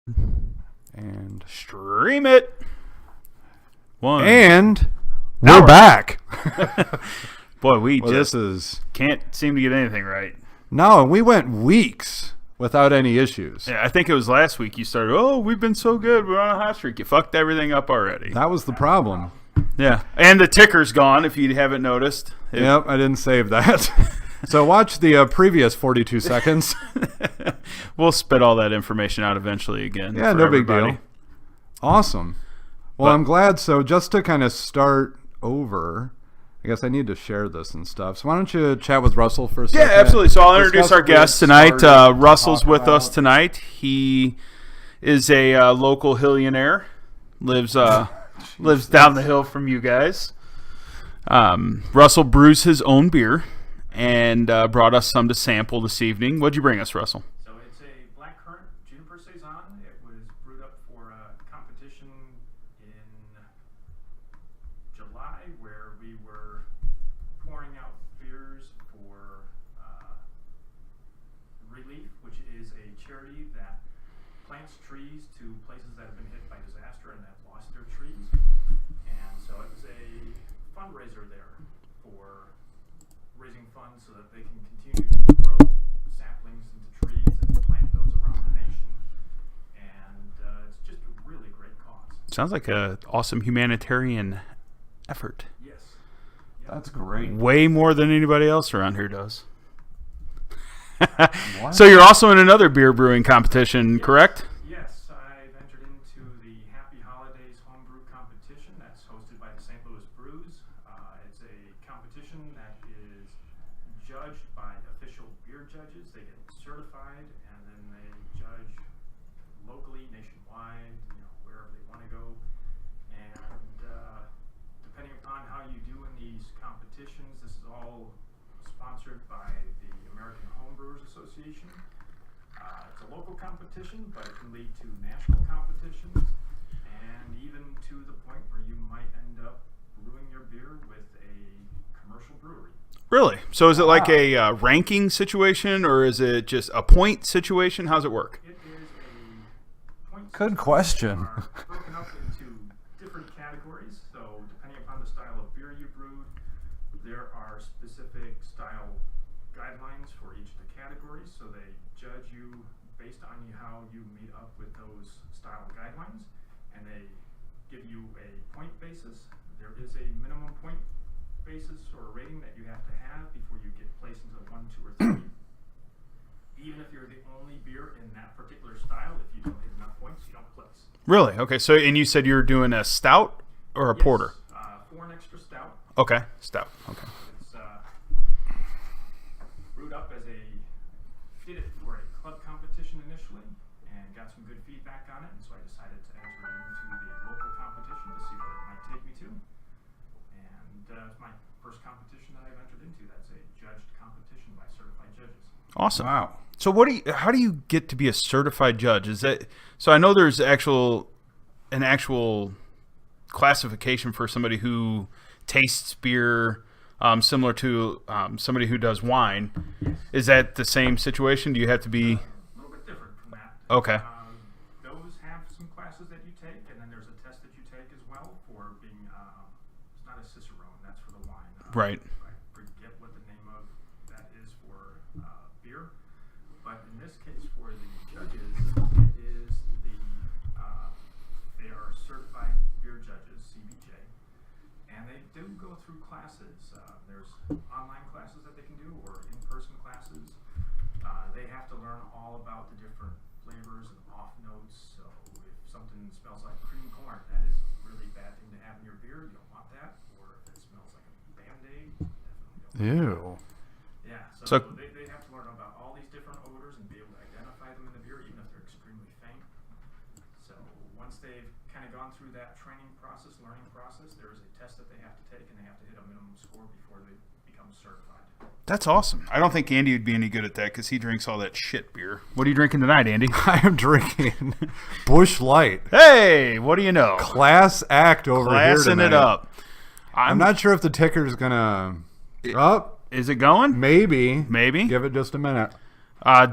And stream it. And we're back. Boy, we this is can't seem to get anything right. No, we went weeks without any issues. Yeah, I think it was last week you started, we've been so good. We're on a hot streak. You fucked everything up already. That was the problem. Yeah. And the ticker's gone, if you haven't noticed. Yep, I didn't save that. So watch the previous 42 seconds. We'll spit all that information out eventually again. Yeah, no big deal. Awesome. Well, I'm glad. So just to kind of start over, I guess I need to share this and stuff. So why don't you chat with Russell for a second? Yeah, absolutely. So I'll introduce our guest tonight. Russell's with us tonight. He is a local Hillionaire. Lives down the hill from you guys. Russell brews his own beer and brought us some to sample this evening. What'd you bring us, Russell? So it's a blackcurrant juniper saison. It was brewed up for a competition in July where we were pouring out beers for Relief, which is a charity that plants trees to places that have been hit by disaster and have lost their trees. And so it was a fundraiser there for raising funds so that they can continue to grow saplings into trees and plant those around the nation. And it's just a really great cause. Sounds like an awesome humanitarian effort. Yes. That's great. Way more than anybody else around here does. So you're also in another beer brewing competition, correct? Yes, I've entered into the Happy Holidays Homebrew Competition that's hosted by the St. Louis Brews. It's a competition that is judged by official beer judges. They get certified, and then they judge locally, nationwide, wherever they want to go. And depending upon how you do in these competitions, this is all sponsored by the American Homebrewers Association. It's a local competition, but it can lead to national competitions, and even to the point where you might end up brewing your beer with a commercial brewery. Really? So is it like a ranking situation, or is it just a point situation? How's it work? It is a point. Good question. Are broken up into different categories. So depending upon the style of beer you brewed, there are specific style guidelines for each of the categories. So they judge you based on how you meet up with those style guidelines, and they give you a point basis. There is a minimum point basis or rating that you have to have before you get placed into 1, 2, or 3. Even if you're the only beer in that particular style, if you don't hit enough points, you don't place. Really? Okay. So, and you said you're doing a stout or a porter? For an extra stout. Okay. Stout. Okay. It's brewed up as did it for a club competition initially and got some good feedback on it, and so I decided to enter into the local competition to see what it might take me to. And it's my first competition that I've entered into. That's a judged competition by certified judges. Awesome. Wow. So how do you get to be a certified judge? Is that, so I know there's an actual classification for somebody who tastes beer, similar to somebody who does wine. Yes. Is that the same situation? Do you have to be? A little bit different from that. Okay. Those have some classes that you take, and then there's a test that you take as well for being, it's not a Cicerone, that's for the wine. Right. I forget what the name of that is for beer. But in this case, for the judges, it is they are certified beer judges, CBJ, and they do go through classes. There's online classes that they can do, or in-person classes. They have to learn all about the different flavors and off notes. So if something smells like cream corn, that is a really bad thing to have in your beer. You don't want that. Or if it smells like a Band-Aid, definitely don't want Ew. that. Yeah, So they have to learn about all these different odors and be able to identify them in the beer, even if they're extremely faint. So once they've kind of gone through that training process, learning process, there is a test that they have to take, and they have to hit a minimum score before they become certified. That's awesome. I don't think Andy would be any good at that because he drinks all that shit beer. What are you drinking tonight, Andy? I am drinking Busch Light. Hey, what do you know? Class act over here Classing tonight. it up. I'm not sure if the ticker's gonna. Is it going? Maybe. Maybe. Give it just a minute.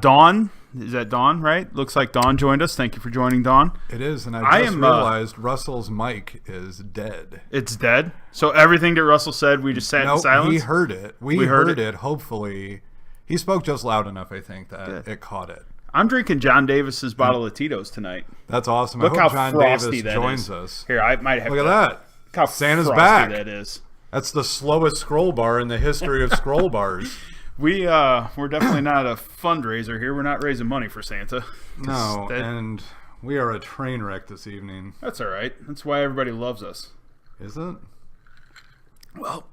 Dawn Is that Dawn, right? Looks like Dawn joined us. Thank you for joining, Dawn. It is, and I just realized Russell's mic is dead. It's dead? So everything that Russell said, we just sat in silence? He heard it. We heard it. Hopefully. He spoke just loud enough, I think, that it caught it. I'm drinking John Davis's bottle of Tito's tonight. That's awesome. Look I hope how John frosty Davis that joins is. us. Here, I might have Look at that. Look how Santa's frosty back. that is. That's the slowest scroll bar in the history of scroll bars. We're definitely not a fundraiser here. We're not raising money for Santa. No, and we are a train wreck this evening. That's all right. That's why everybody loves us. Is it? Well,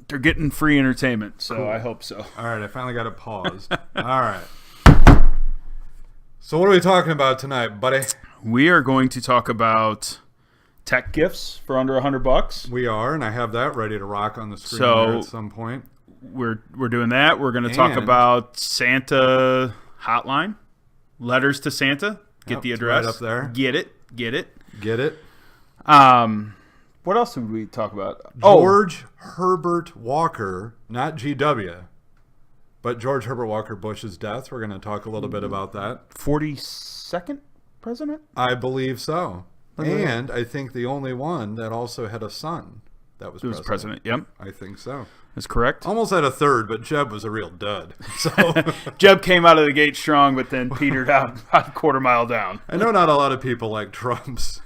they're getting free entertainment, so Cool. I hope so. All right, I finally got it paused. All right. So what are we talking about tonight, buddy? We are going to talk about tech gifts for under $100. We are, and I have that ready to rock on the screen So- there at some point. We're doing that. We're going to talk And- about Santa hotline, letters to Santa. Get Yep, the it's address. right up there. Get it. Get it? What else did we talk about? George Herbert Walker, not GW, but George Herbert Walker Bush's death. We're going to talk a little bit about that. 42nd president? I believe so. Okay. And I think the only one that also had a son that was He was president. president. Yep, I think so. that's correct. Almost had a third, but Jeb was a real dud. So Jeb came out of the gate strong, but then petered out about a quarter mile down. I know not a lot of people like Trump's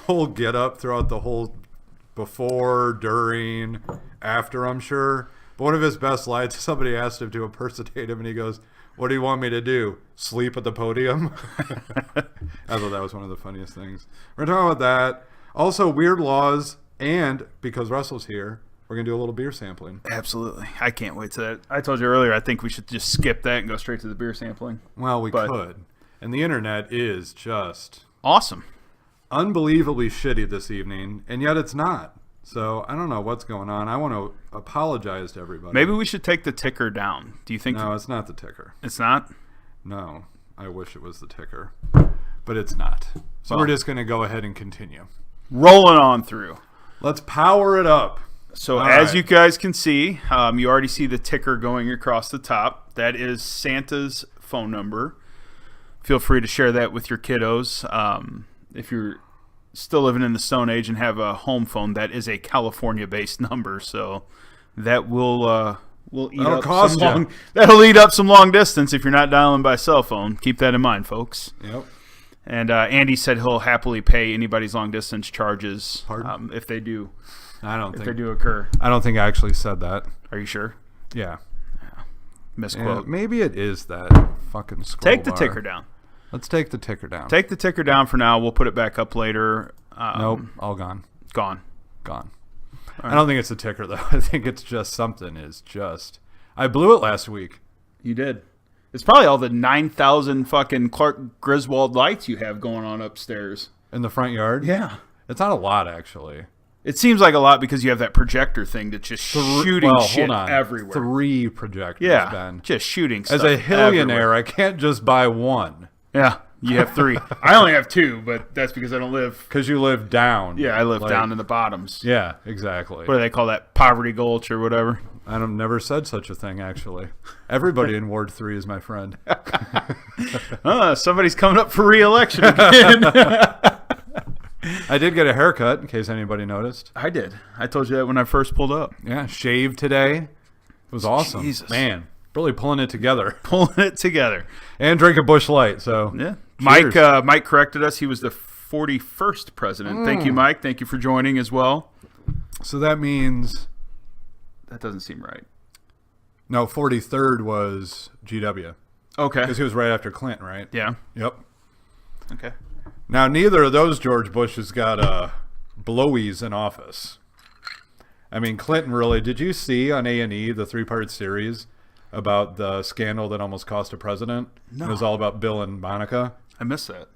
whole get up throughout the whole before, during, after, I'm sure. But one of his best lines, somebody asked him to impersonate him, and he goes, "What do you want me to do? Sleep at the podium?" I thought that was one of the funniest things. We're talking about that. Also, weird laws, and because Russell's here, we're going to do a little beer sampling. Absolutely. I can't wait to that. I told you earlier, I think we should just skip that and go straight to the beer sampling. Well, we But- could. And the internet is just Awesome. unbelievably shitty this evening, and yet it's not. So I don't know what's going on. I want to apologize to everybody. Maybe we should take the ticker down. Do you think No, it's not the ticker. it's not? No, I wish it was the ticker, but it's not. So Well- we're just going to go ahead and continue. Rolling on through. Let's power it up. So All as right. you guys can see, you already see the ticker going across the top. That is Santa's phone number. Feel free to share that with your kiddos. If you're still living in the Stone Age and have a home phone, that is a California-based number. So that will eat That'll up cost some ya. long. That'll eat up some long distance if you're not dialing by cell phone. Keep that in mind, folks. Yep. And Andy said he'll happily pay anybody's long distance charges Pardon? if they do I don't they think. do occur. I don't think I actually said that. Are you sure? Yeah. Misquote. Maybe it is that fucking scroll Take the bar. ticker down. Let's take the ticker down. Take the ticker down for now. We'll put it back up later. Nope. All gone. Gone. Gone. All I don't think it's a ticker though. I think it's just something is just. I blew it last week. You did. It's probably all the 9,000 fucking Clark Griswold lights you have going on upstairs. In the front yard? Yeah. It's not a lot, actually. It seems like a lot because you have that projector thing that's just shooting well, shit hold on. everywhere. 3 projectors, Yeah. Ben. Just shooting As stuff a hillionaire, everywhere. I can't just buy one. Yeah. You have 3. I only have 2, but that's because I don't live. Because you live down. Yeah, I live Like- down in the bottoms. Yeah, exactly. What do they call that? Poverty Gulch or whatever. I don't, never said such a thing, actually. Everybody in Ward 3 is my friend. Somebody's coming up for re-election again. I did get a haircut, in case anybody noticed. I did. I told you that when I first pulled up. Yeah, shaved today. It was awesome. Jesus. Man, really pulling it together. Pulling it together. And drink a Busch Light, so. Yeah. Cheers. Mike corrected us. He was the 41st president. Thank you, Mike. Thank you for joining as well. So that means, That doesn't seem right. no, 43rd was GW. Okay. Because he was right after Clinton, right? Yeah. Yep. Okay. Now, neither of those George Bushes got blowies in office. I mean, Clinton really. Did you see on A&E the 3-part series about the scandal that almost cost a president? No. It was all about Bill and Monica. I missed that.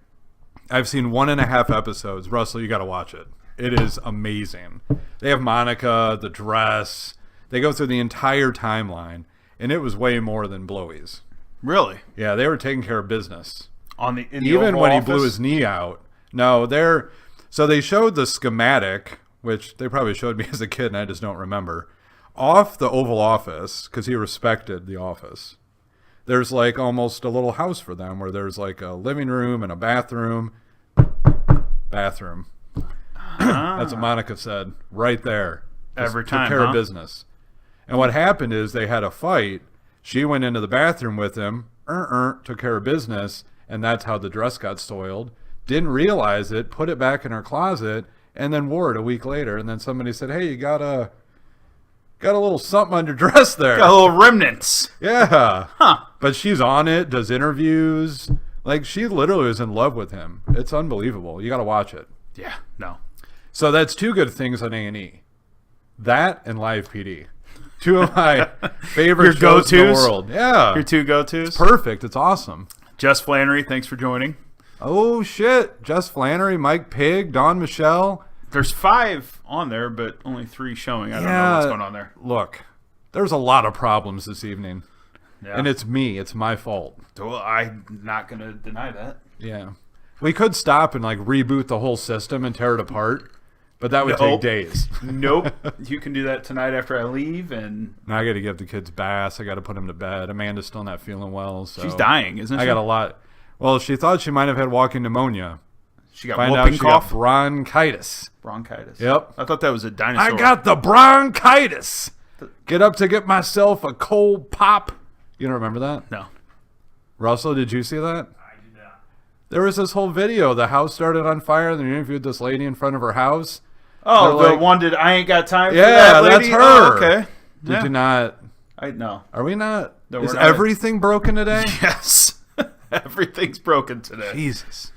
I've seen 1.5 episodes. Russell, you got to watch it. It is amazing. They have Monica, the dress. They go through the entire timeline, and it was way more than blowies. Really? Yeah, they were taking care of business. In the Even Oval when he Office? blew his knee out. No, so they showed the schematic, which they probably showed me as a kid and I just don't remember, off the Oval Office, because he respected the office. there's like almost a little house for them where there's like a living room and a bathroom. Bathroom. That's what Monica said right there. Every Just time, took care huh? of business. And what happened is they had a fight. She went into the bathroom with him, took care of business, and that's how the dress got soiled. Didn't realize it, put it back in her closet, and then wore it a week later. And then somebody said, "Hey, you got a little something on your dress there." Got a little remnants. Yeah. Huh. But she's on it, does interviews. Like, she literally is in love with him. It's unbelievable. You got to watch it. Yeah, no. So that's two good things on A&E. That and Live PD. Two of my favorite Your shows in the go-tos? world. Yeah. Your two go-tos? Perfect. It's awesome. Jess Flannery, thanks for joining. Oh, shit. Jess Flannery, Mike Pigg, Dawn Michelle. There's 5 on there, but only 3 showing. I don't know what's going on there. Look, there's a lot of problems this evening. Yeah. And it's me. It's my fault. Well, I'm not going to deny that. Yeah. We could stop and, like, reboot the whole system and tear it apart, but that would take days. Nope. You can do that tonight after I leave, and Now I got to give the kids baths. I got to put them to bed. Amanda's still not feeling well. So she's dying, isn't she? I got a lot. Well, she thought she might have had walking pneumonia. She got Find out whooping she cough? got bronchitis. Bronchitis. Yep. I thought that was a dinosaur. I got the bronchitis. Get up to get myself a cold pop. You don't remember that? No. Russell, did you see that? I did not. There was this whole video. The house started on fire, and they interviewed this lady in front of her house. Oh, They're the like- one that I ain't got time for Yeah, that lady? that's her. Oh, okay. Did Yeah. you not? No. Are we not? No, Is we're not. everything broken today? Yes. Everything's broken today. Jesus.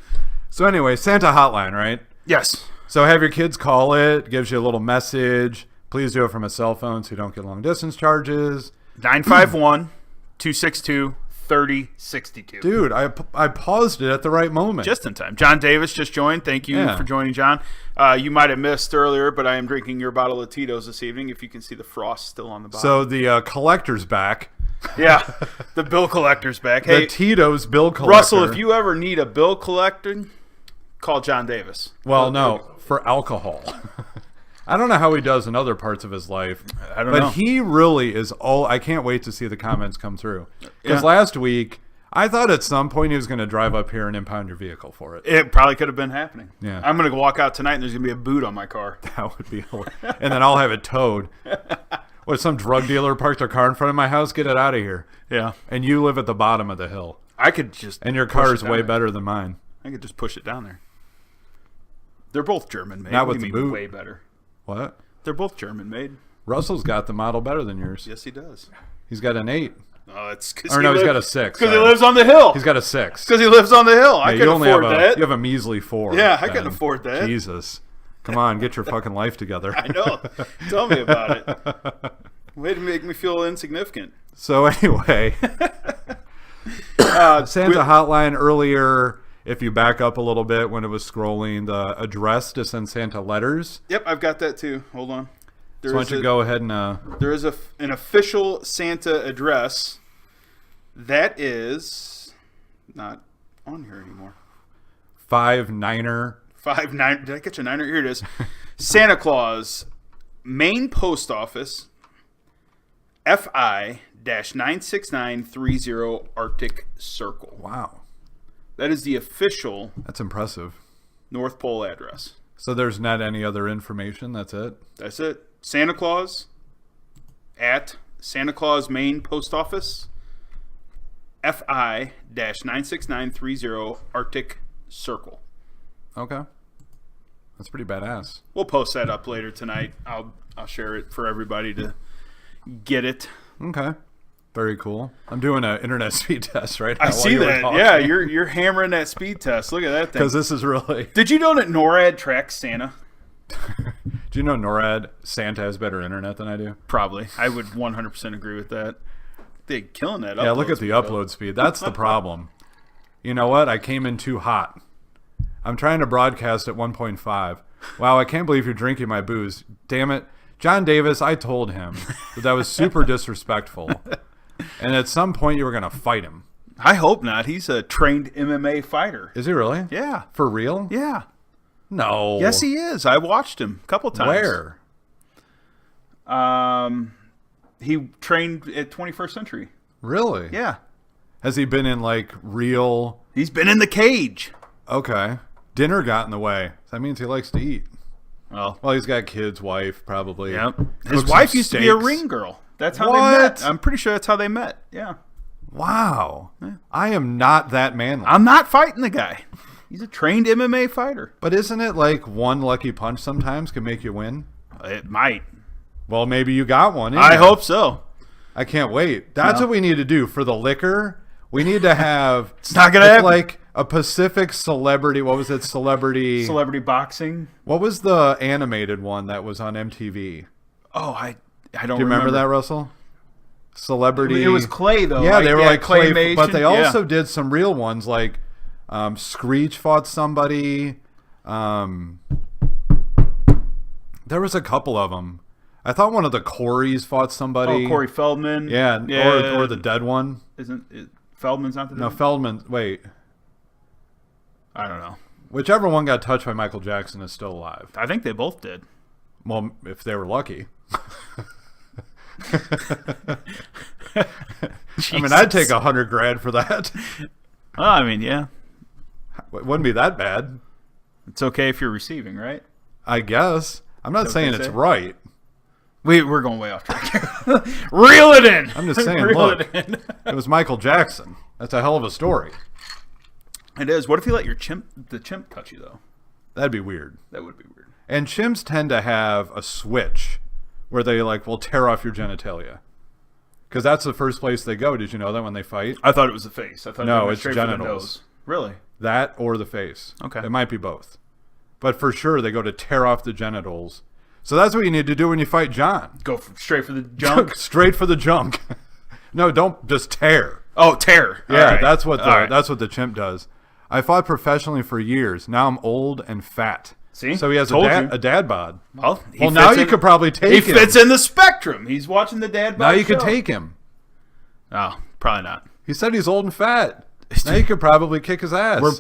So anyway, Santa Hotline, right? Yes. So have your kids call it. Gives you a little message. Please do it from a cell phone so you don't get long distance charges. 951-262-3062. Dude, I paused it at the right moment. Just in time. John Davis just joined. Thank you Yeah. for joining, John. You might have missed earlier, but I am drinking your bottle of Tito's this evening. If you can see the frost still on the bottom. So the collector's back. Yeah, the bill collector's back. The Hey, Tito's bill collector. Russell, if you ever need a bill collector, call John Davis. Well, no, for alcohol. I don't know how he does in other parts of his life. I don't but know. he really is I can't wait to see the comments come through. Because Yeah. last week, I thought at some point he was going to drive up here and impound your vehicle for it. It probably could have been happening. Yeah. I'm going to walk out tonight and there's going to be a boot on my car. That would be hilarious. And then I'll have it towed. What, some drug dealer parked their car in front of my house? Get it out of here. Yeah. And you live at the bottom of the hill. I could just And your push car it is down way there. better than mine. I could just push it down there. They're both German made. Not What with do you the mean boot. way better? What? They're both German made. Russell's got the model better than yours. Yes, he does. He's got an 8. Oh, it's because Or no, he's got a 6. Because he sorry. lives on the hill. He's got a 6. Because he lives on the hill. I Yeah, can you only afford have that. You have a measly 4. Yeah, I then. couldn't afford that. Jesus. Come on, get your fucking life together. I know. Tell me about it. Way to make me feel insignificant. So anyway, Santa Hotline earlier, if you back up a little bit when it was scrolling, the address to send Santa letters. Yep, I've got that too. Hold on. So why don't you go ahead and... There is an official Santa address that is not on here anymore. 5-9er. 5-9. Did I get your 9er? Here it is. Santa Claus, Main Post Office, FI-96930 Arctic Circle. Wow. That is the official That's impressive. North Pole address. So there's not any other information? That's it? That's it. Santa Claus at Santa Claus Main Post Office, FI-96930 Arctic Circle. Okay. That's pretty badass. We'll post that up later tonight. I'll share it for everybody to get it. Okay. Very cool. I'm doing an internet speed test right now. I see that. Yeah, you're hammering that speed test. Look at that thing. Because this is really... Did you know that NORAD tracks Santa? Do you know NORAD, Santa has better internet than I do? Probably. I would 100% agree with that. They're killing that. Yeah, look at the upload speed. That's the problem. You know what? I came in too hot. I'm trying to broadcast at 1.5. Wow, I can't believe you're drinking my booze. Damn it. John Davis, I told him that was super disrespectful. And at some point you were going to fight him. I hope not. He's a trained MMA fighter. Is he really? Yeah. For real? Yeah. No. Yes, he is. I watched him a couple times. Where? He trained at 21st Century. Really? Yeah. Has he been in like real? He's been in the cage. Okay. Dinner got in the way. That means he likes to eat. Well, he's got kids, wife, probably. Yep. His Cooks wife some used to be a steaks. ring girl. That's how What? they met. I'm pretty sure that's how they met. Yeah. Wow. I am not that manly. I'm not fighting the guy. He's a trained MMA fighter. But isn't it like one lucky punch sometimes can make you win? It might. Well, maybe you got one. I hope so. I can't wait. That's what we need to do for the liquor. We need to have. It's not gonna happen. Like a Pacific celebrity. What was it? Celebrity boxing. What was the animated one that was on MTV? Oh, I don't Do you remember that, Russell? Celebrity. It was clay though. Yeah, they were like clay, claymation. but they also did some real ones. Like Screech fought somebody. There was a couple of them. I thought one of the Coreys fought somebody. Oh, Corey Feldman. Yeah. Or the dead one. Isn't it? Feldman's not the dead No, one? Feldman. Wait. I don't know. Whichever one got touched by Michael Jackson is still alive. I think they both did. Well, if they were lucky. I mean, I'd take $100,000 for that. Well, I mean, yeah. It wouldn't be that bad. It's okay if you're receiving, right? I guess. I'm not saying it's right. We're going way off track here. Reel it in. I'm just saying, look, it was Michael Jackson. That's a hell of a story. It is. What if you let the chimp touch you, though? That'd be weird. That would be weird. And chimps tend to have a switch where they will tear off your genitalia. Because that's the first place they go. Did you know that when they fight? I thought it was the face. I thought No, it went it's straight for the genitals. nose. Really? That or the face. Okay. It might be both. But for sure, they go to tear off the genitals. So that's what you need to do when you fight John. Go straight for the junk? Straight for the junk. No, don't just tear. Oh, tear. Yeah, All right. that's what All right. that's what the chimp does. I fought professionally for years. Now I'm old and fat. See? So he has Told a you. dad bod. Well, Now you could probably take him. He fits in the spectrum. He's watching the dad bod Now you show. could take him. Oh, probably not. He said he's old and fat. Now you could probably kick his ass. We're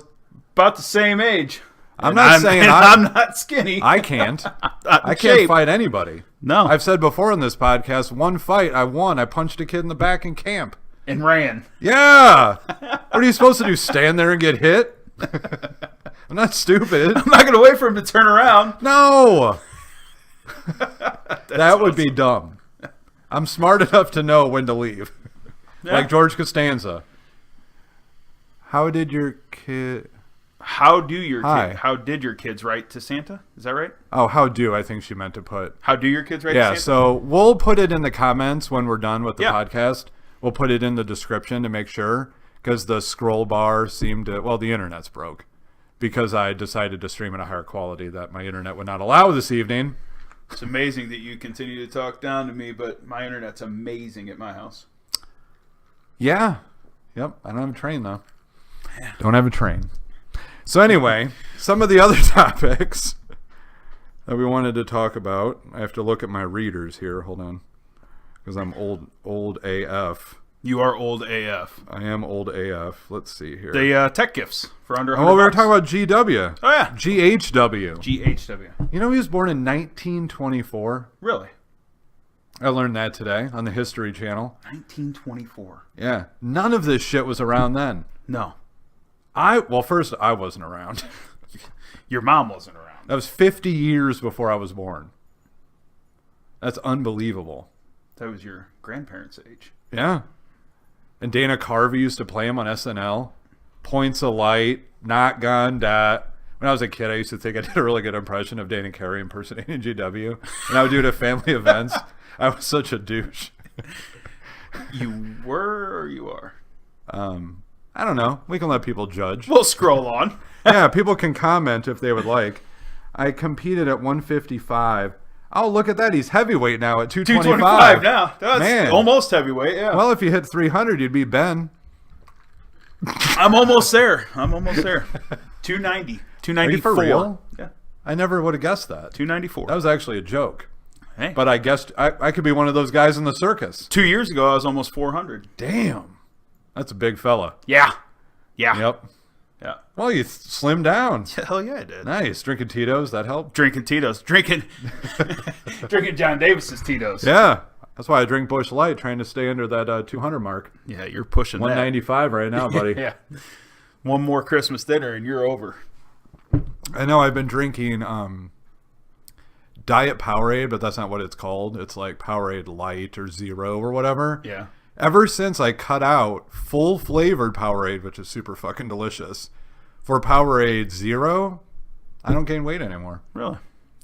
about the same age. I'm not saying I'm not skinny. I can't. I can't shape. fight anybody. No. I've said before in this podcast, one fight I won. I punched a kid in the back in camp. And ran. Yeah. What are you supposed to do? Stand there and get hit? I'm not stupid. I'm not going to wait for him to turn around. No. That would be dumb. I'm smart enough to know when to leave. Yeah. Like George Costanza. How did your kid... How did your kids write to Santa? Is that right? Oh, how do I think she meant to put. How do your kids write to Yeah, Santa? so we'll put it in the comments when we're done with the Yeah. podcast. We'll put it in the description to make sure, because the scroll bar seemed to... Well, the internet's broke, because I decided to stream at a higher quality that my internet would not allow this evening. It's amazing that you continue to talk down to me, but my internet's amazing at my house. Yeah. Yep, I don't have a train, though. Don't have a train. So anyway, some of the other topics that we wanted to talk about. I have to look at my readers here. Hold on. Because I'm old AF. You are old AF. I am old AF. Let's see here. The tech gifts for under $100. Oh, we were talking about GW. Oh, yeah. GHW. GHW. You know he was born in 1924? Really? I learned that today on the History Channel. 1924. Yeah. None of this shit was around then. No. Well, first, I wasn't around. Your mom wasn't around. That was 50 years before I was born. That's unbelievable. That was your grandparents' age. Yeah. And Dana Carvey used to play him on SNL. Points of Light, Not Gun, Dat. When I was a kid, I used to think I did a really good impression of Dana Carvey impersonating GW. And I would do it at family events. I was such a douche. You were or you are? I don't know. We can let people judge. We'll scroll on. Yeah, people can comment if they would like. I competed at 155. Oh, look at that. He's heavyweight now at 225. 225 now. That's Man. almost heavyweight, yeah. Well, if you hit 300, you'd be Ben. I'm almost there. 290. 294. Are you for real? Yeah. I never would have guessed that. 294. That was actually a joke. Hey. But I guessed I could be one of those guys in the circus. 2 years ago, I was almost 400. Damn. That's a big fella. Yeah. Yeah. Yep. Yeah. Well, you slimmed down. Hell yeah, I did. Nice. Drinking Tito's, that helped? Drinking Tito's. Drinking John Davis's Tito's. Yeah. That's why I drink Busch Light, trying to stay under that 200 mark. Yeah, you're pushing 195 right now, buddy. Yeah. One more Christmas dinner and you're over. I know I've been drinking Diet Powerade, but that's not what it's called. It's like Powerade Light or Zero or whatever. Yeah. Ever since I cut out full flavored Powerade, which is super fucking delicious, for Powerade Zero, I don't gain weight anymore. Really?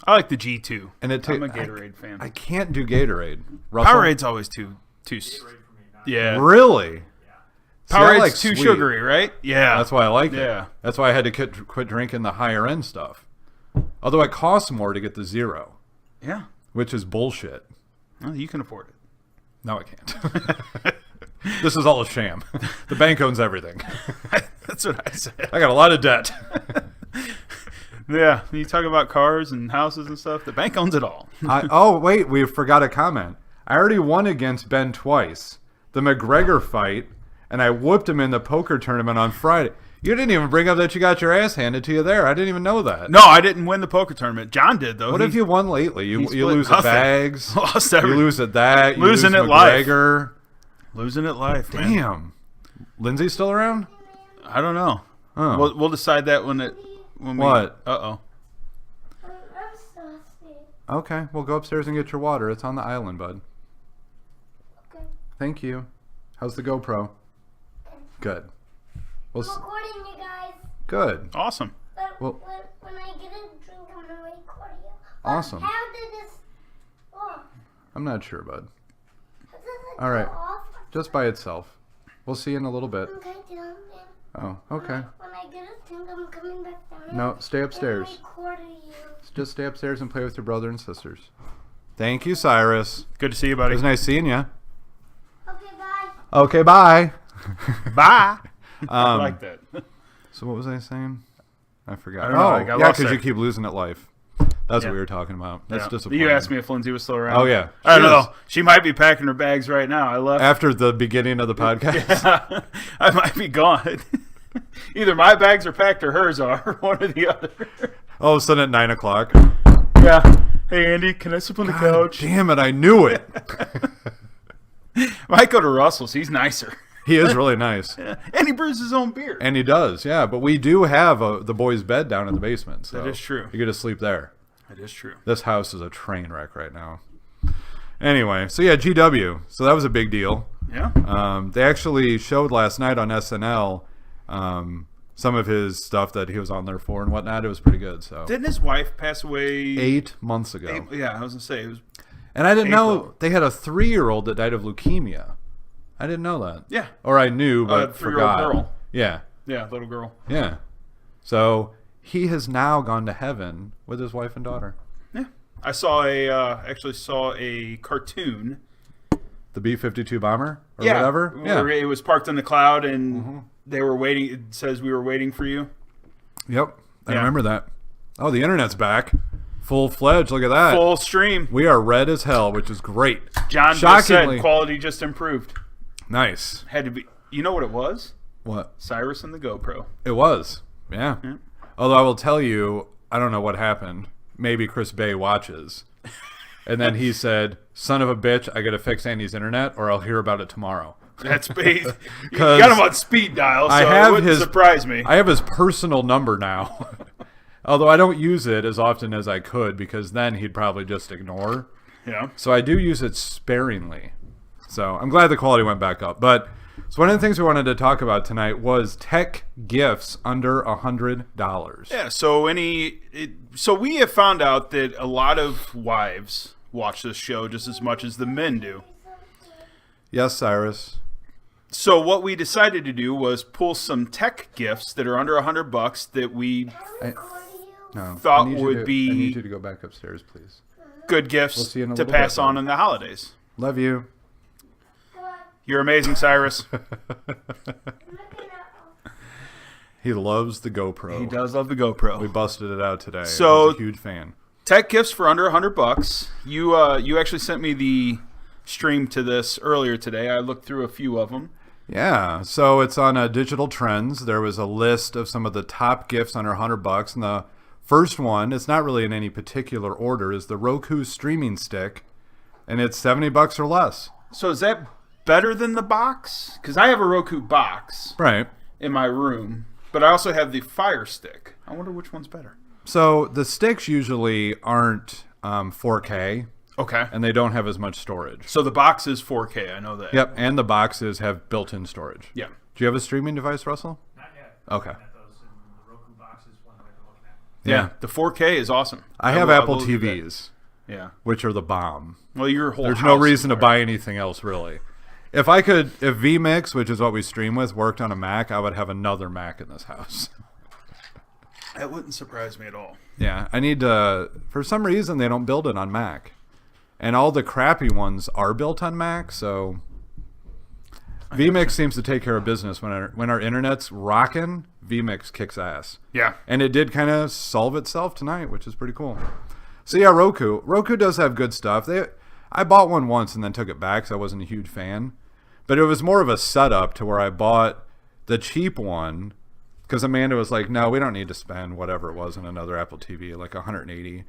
I like the G2. And I'm a Gatorade fan. I can't do Gatorade. Russell? Powerades always too. Yeah. Really? Powerade's See, too sweet. sugary, right? Yeah. That's why I like it. Yeah. That's why I had to quit drinking the higher end stuff. Although it costs more to get the Zero, Yeah. which is bullshit. Well, you can afford it. No, I can't. This is all a sham. The bank owns everything. That's what I said. I got a lot of debt. Yeah. When you talk about cars and houses and stuff, the bank owns it all. Oh, wait. We forgot a comment. I already won against Ben twice. The McGregor fight, and I whooped him in the poker tournament on Friday. You didn't even bring up that you got your ass handed to you there. I didn't even know that. No, I didn't win the poker tournament. John did, though. What have you won lately? You split lose nothing. at bags. Lost You everything. lose at that. You Losing lose at life. McGregor. Losing at life, man. Damn. Lindsay's still around? I don't know. Oh. We'll decide that when What? Uh-oh. I'm saucy. Okay, we'll go upstairs and get your water. It's on the island, bud. Okay. Thank you. How's the GoPro? Good. I'm recording you guys. Good. Awesome. But Well- when I get a drink, I'm gonna record you. Awesome. How did this? Oh, I'm not sure, bud. how does it All right. go off? Just by itself. We'll see you in a little bit. Okay, down there. Oh, okay. When I get a drink, I'm coming back down. No, stay I'm upstairs. recording you. Just stay upstairs and play with your brother and sisters. Thank you, Cyrus. Good to see you, It buddy. was nice seeing you. Okay, bye. Okay, bye. Bye. I Um, like that. So what was I saying? I forgot. I don't know. Oh, I got yeah, lost because there. you keep losing at life. That's Yeah. what we were talking about. That's Yeah. disappointing. You asked me if Lindsay was still around. Oh, yeah. I don't She know. is. She might be packing her bags right now. I left. After the beginning of the podcast. I might be gone. Either my bags are packed or hers are. One or the other. All of a sudden at 9 o'clock. Yeah. Hey, Andy, can I sit on the couch? Damn it, I knew it. Might go to Russell's. He's nicer. He is really nice. And he brews his own beer. And he does, yeah. But we do have the boys' bed down in the basement. So That is true. You get to sleep there. That is true. This house is a train wreck right now. Anyway, so yeah, GW. So that was a big deal. Yeah. They actually showed last night on SNL some of his stuff that he was on there for and whatnot. It was pretty good. So Didn't his wife pass away? 8 months ago. Yeah, I was going to say. It was. And I didn't know April. they had a 3-year-old that died of leukemia. I didn't know that. Yeah. Or I knew, but 3-year-old forgot. girl. Yeah. Yeah, little girl. Yeah. So he has now gone to heaven with his wife and daughter. Yeah. I saw actually saw a cartoon. The B-52 bomber or Yeah. whatever. Where Yeah. it was parked in the cloud and they were waiting. It says we were waiting for you. Yep. I Yeah. remember that. Oh, the internet's back. Full-fledged. Look at that. Full stream. We are red as hell, which is great. John just Shockingly. said quality just improved. Nice. Had to be. You know what it was? What? Cyrus and the GoPro. It was. Yeah. Yeah. Although I will tell you, I don't know what happened. Maybe Chris Bay watches. And then he said, son of a bitch, I got to fix Andy's internet or I'll hear about it tomorrow. That's speed. You 'Cause got him on speed dial, so I have it wouldn't his- surprise me. I have his personal number now. Although I don't use it as often as I could because then he'd probably just ignore. Yeah. So I do use it sparingly. So I'm glad the quality went back up. But so one of the things we wanted to talk about tonight was tech gifts under $100. Yeah. So we have found out that a lot of wives watch this show just as much as the men do. Yes, Cyrus. So what we decided to do was pull some tech gifts that are under $100 that we No. Thought I need you would to- be- I need you to go back upstairs, please. good gifts We'll see you in a to little pass bit, on then. in the holidays. Love you. You're amazing, Cyrus. He loves the GoPro. He does love the GoPro. We busted it out today. So- He's a huge fan. Tech gifts for under $100. You actually sent me the stream to this earlier today. I looked through a few of them. Yeah, so it's on Digital Trends. There was a list of some of the top gifts under $100, and the first one, it's not really in any particular order, is the Roku streaming stick and it's $70 or less. So is that better than the box? Because I have a Roku box Right. in my room, but I also have the Fire Stick. I wonder which one's better. So the sticks usually aren't 4K, Okay. and they don't have as much storage. So the box is 4K. I know that. Yep, and the boxes have built-in storage. Yeah. Do you have a streaming device, Russell? Not yet. Okay. Looking at those, and the Roku box is one that I'm looking at. Yeah. The 4K is awesome. I have will- Apple will do that. TVs, Yeah. which are the bomb. Well, your whole There's house no is reason to smart. buy anything else, really. If vMix, which is what we stream with, worked on a Mac, I would have another Mac in this house. That wouldn't surprise me at all. Yeah, I need to. For some reason, they don't build it on Mac, and all the crappy ones are built on Mac. So vMix seems to take care of business when our internet's rocking. vMix kicks ass, Yeah. and it did kind of solve itself tonight, which is pretty cool. So yeah, Roku does have good stuff. I bought one once and then took it back, so I wasn't a huge fan. But it was more of a setup to where I bought the cheap one. Because Amanda was like, no, we don't need to spend whatever it was on another Apple TV, like $180.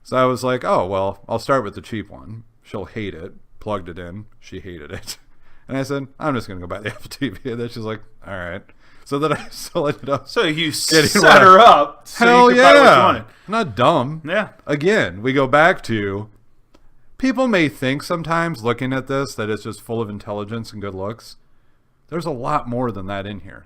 So I was like, oh, well, I'll start with the cheap one. She'll hate it. Plugged it in. She hated it. And I said, I'm just going to go buy the Apple TV. And then she's like, all right. So then I still ended up. So you Getting set what- her up so Hell you could buy what you yeah. wanted. Not dumb. Yeah. Again, we go back to people may think sometimes looking at this that it's just full of intelligence and good looks. There's a lot more than that in here.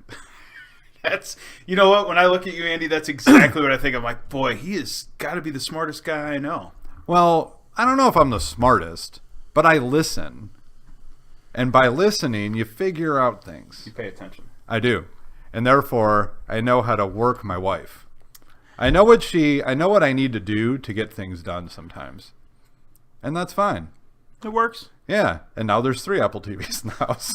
That's, you know what? When I look at you, Andy, that's exactly what I think. I'm like, boy, he has got to be the smartest guy I know. Well, I don't know if I'm the smartest, but I listen. And by listening, you figure out things. You pay attention. I do. And therefore, I know how to work my wife. I know what I need to do to get things done sometimes. And that's fine. It works. Yeah. And now there's 3 Apple TVs in the house.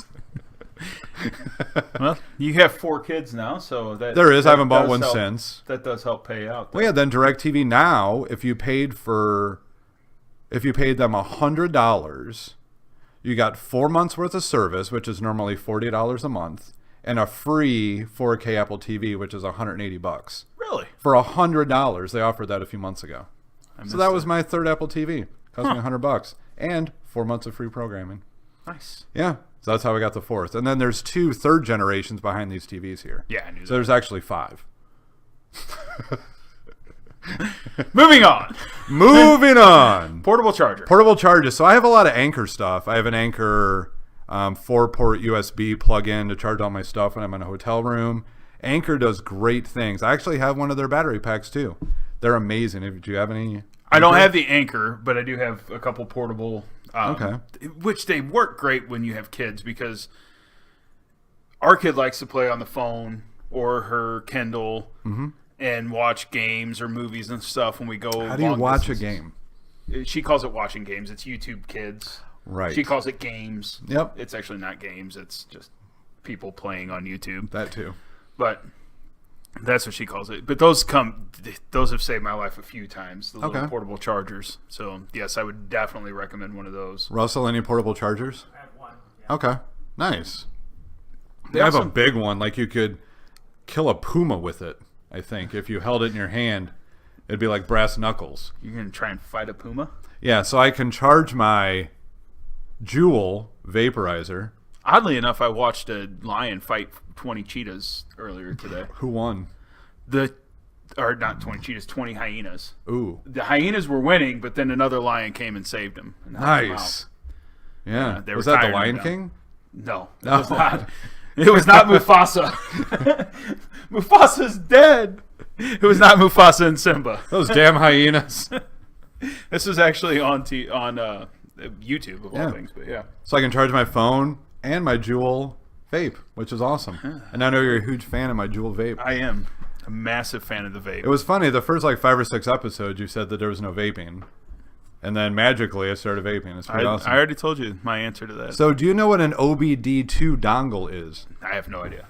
Well, you have 4 kids now, so that There is. I that haven't bought does one help. since. That does help pay out. Well, yeah, then DirecTV Now, if you paid them $100, you got 4 months worth of service, which is normally $40 a month, and a free 4K Apple TV, which is $180. Really? For $100, they offered that a few months ago. So that was my 3rd Apple TV. Cost me $100 and 4 months of free programming. Nice. Yeah, so that's how we got the 4th. And then there's 2 third generations behind these TVs here. Yeah, I knew So there's actually 5. Moving on. Moving on. Portable charger. Portable charges. So I have a lot of Anchor stuff. I have an Anchor 4-port USB plug-in to charge all my stuff when I'm in a hotel room. Anchor does great things. I actually have one of their battery packs too. They're amazing. Do you have any? I don't Anchor? have the Anchor, but I do have a couple portable. Okay. Which they work great when you have kids because our kid likes to play on the phone or her Kindle and watch games or movies and stuff when we go. How do you long watch distances. a game? She calls it watching games. It's YouTube Kids. Right. She calls it games. Yep. It's actually not games. It's just people playing on YouTube. That too. But that's what she calls it. But those have saved my life a few times, the little Okay. portable chargers. So, yes, I would definitely recommend one of those. Russell, any portable chargers? I have one. Yeah. Okay. Nice. They have a also- big one. Like you could kill a puma with it, I think. If you held it in your hand, it'd be like brass knuckles. You're going to try and fight a puma? Yeah, so I can charge my Juul vaporizer. Oddly enough, I watched a lion fight 20 cheetahs earlier today. Who won? Or not 20 cheetahs, 20 hyenas. Ooh. The hyenas were winning, but then another lion came and saved them. And helped them Nice. out. Yeah. they Was were that the tiring Lion them. King? No, it No. was not. It was not Mufasa. Mufasa's dead. It was not Mufasa and Simba. Those damn hyenas. This was actually on YouTube of all Yeah. things, but yeah. So I can charge my phone and my Juul vape, which is awesome. And I know you're a huge fan of my Juul vape. I am a massive fan of the vape. It was funny, the first 5 or 6 episodes you said that there was no vaping. And then magically I started vaping. It's pretty awesome. I already told you my answer to that. So do you know what an OBD2 dongle is? I have no idea.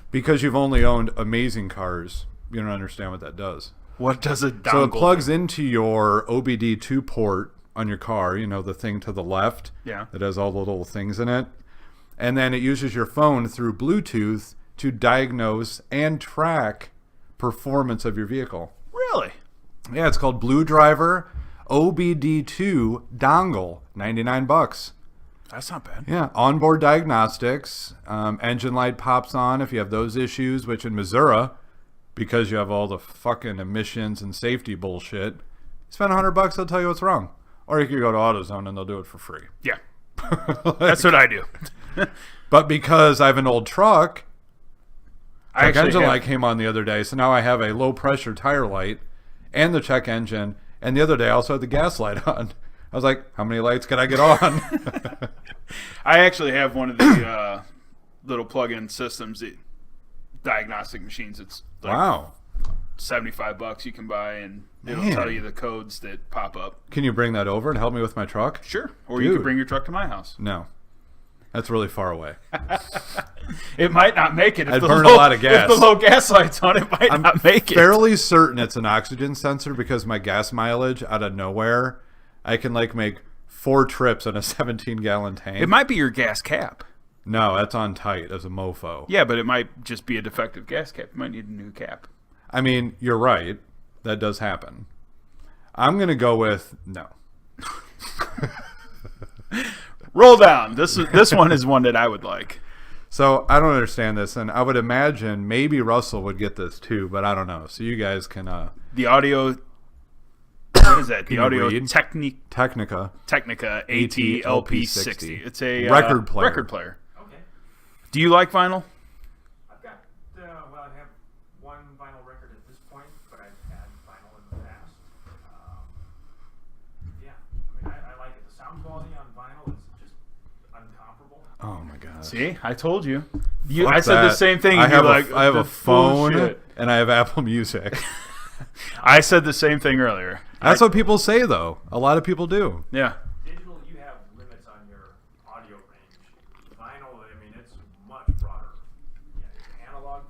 Because you've only owned amazing cars, you don't understand what that does. What does a dongle So it plugs into your OBD2 port on your car, the thing to the left Yeah. that has all the little things in it. And then it uses your phone through Bluetooth to diagnose and track performance of your vehicle. Really? Yeah, it's called Blue Driver OBD2 dongle, $99. That's not bad. Yeah, onboard diagnostics. Engine light pops on if you have those issues, which in Missouri, because you have all the fucking emissions and safety bullshit, spend $100, they'll tell you what's wrong. Or you could go to AutoZone and they'll do it for free. Yeah. That's what I do. But because I have an old truck, I check engine light came on the other day, so now I have a low pressure tire light and the check engine, and the other day I also had the gas light on. I was like, how many lights can I get on? I actually have one of the little plug-in systems, diagnostic machines. It's like Wow. $75 you can buy, and it'll Man. tell you the codes that pop up. Can you bring that over and help me with my truck? Sure. Or you Dude. can bring your truck to my house. No. That's really far away. It might not make it. If I'd the burn low, a lot of gas. If the low gas light's on, it might not make it. Fairly certain it's an oxygen sensor because my gas mileage out of nowhere, I can like make 4 trips on a 17-gallon tank. It might be your gas cap. No, that's on tight as a mofo. Yeah, but it might just be a defective gas cap. You might need a new cap. I mean, you're right. That does happen. I'm going to go with no. Roll down. This one is one that I would like. So I don't understand this, and I would imagine maybe Russell would get this too, but I don't know. So you guys can... The audio... What is that? The Can you Audio read? Technica Technica AT-LP60. It's a Record player. Record player. Okay. Do you like vinyl? I've got, well, I have one vinyl record at this point, but I've had vinyl in the past. Yeah, I mean, I like it. The sound quality on vinyl is just uncomparable. Oh my god. See, I told you. Fuck I said the that. same thing. I And have you're a, like, I have a "That's phone bullshit." and I have Apple Music. I said the same thing earlier. That's what people say, though. A lot of people do. Yeah. Digital, you have limits on your audio range. Vinyl, I mean, it's much broader. Yeah, analog,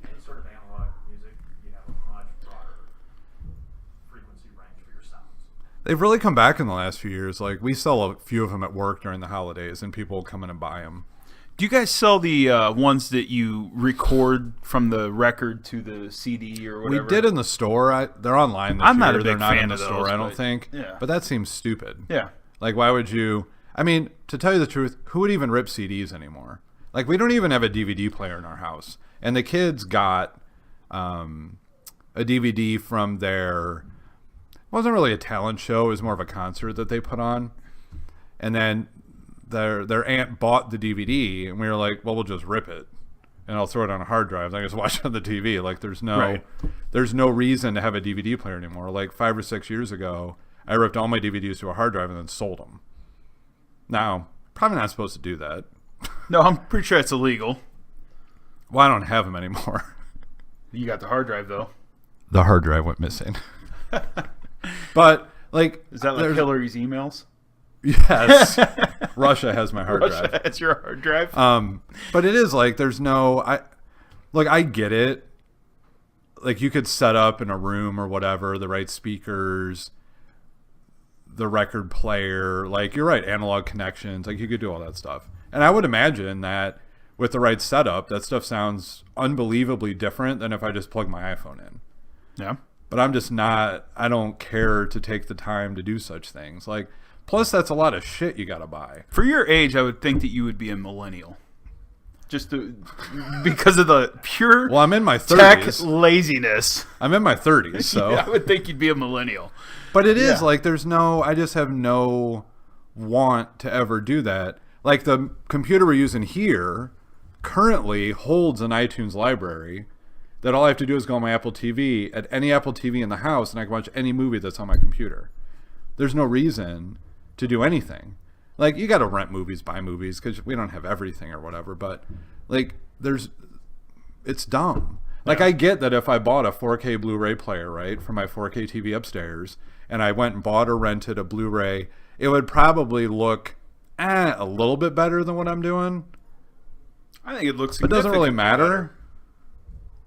any sort of analog music, you have a much broader frequency range for your sounds. They've really come back in the last few years. Like, we sell a few of them at work during the holidays, and people will come in and buy them. Do you guys sell the ones that you record from the record to the CD or whatever? We did in the store. They're online this I'm year. not a big They're not fan in the of store, those, I don't but- think. yeah. But that seems stupid. Yeah. Like, why would you... I mean, to tell you the truth, who would even rip CDs anymore? Like, we don't even have a DVD player in our house. And the kids got a DVD from their... It wasn't really a talent show. It was more of a concert that they put on. And then their aunt bought the DVD, and we were like, well, we'll just rip it. And I'll throw it on a hard drive. I just watch it on the TV. Like, there's no reason to have a DVD player anymore. Like, 5 or 6 years ago, I ripped all my DVDs to a hard drive and then sold them. Now, probably not supposed to do that. No, I'm pretty sure it's illegal. Well, I don't have them anymore. You got the hard drive, though. The hard drive went missing. But, like... Is that like there's- Hillary's emails? Yes. Russia has my hard drive. That's your hard drive? But it is like there's no... I get it. Like, you could set up in a room or whatever, the right speakers, the record player. Like, you're right, analog connections. Like, you could do all that stuff. And I would imagine that with the right setup, that stuff sounds unbelievably different than if I just plug my iPhone in. Yeah. But I'm just not... I don't care to take the time to do such things. Like... Plus, that's a lot of shit you got to buy. For your age, I would think that you would be a millennial. Because of the pure Well, I'm in my tech 30s. laziness. I'm in my 30s, so. I would think you'd be a millennial. But it is Yeah. like I just have no want to ever do that. Like, the computer we're using here currently holds an iTunes library that all I have to do is go on my Apple TV at any Apple TV in the house, and I can watch any movie that's on my computer. There's no reason to do anything. Like, you got to rent movies, buy movies, because we don't have everything or whatever. But, like, it's dumb. Like, I get that if I bought a 4K Blu-ray player, right, for my 4K TV upstairs, and I went and bought or rented a Blu-ray, it would probably look a little bit better than what I'm doing. I think it looks It doesn't really significantly matter. better.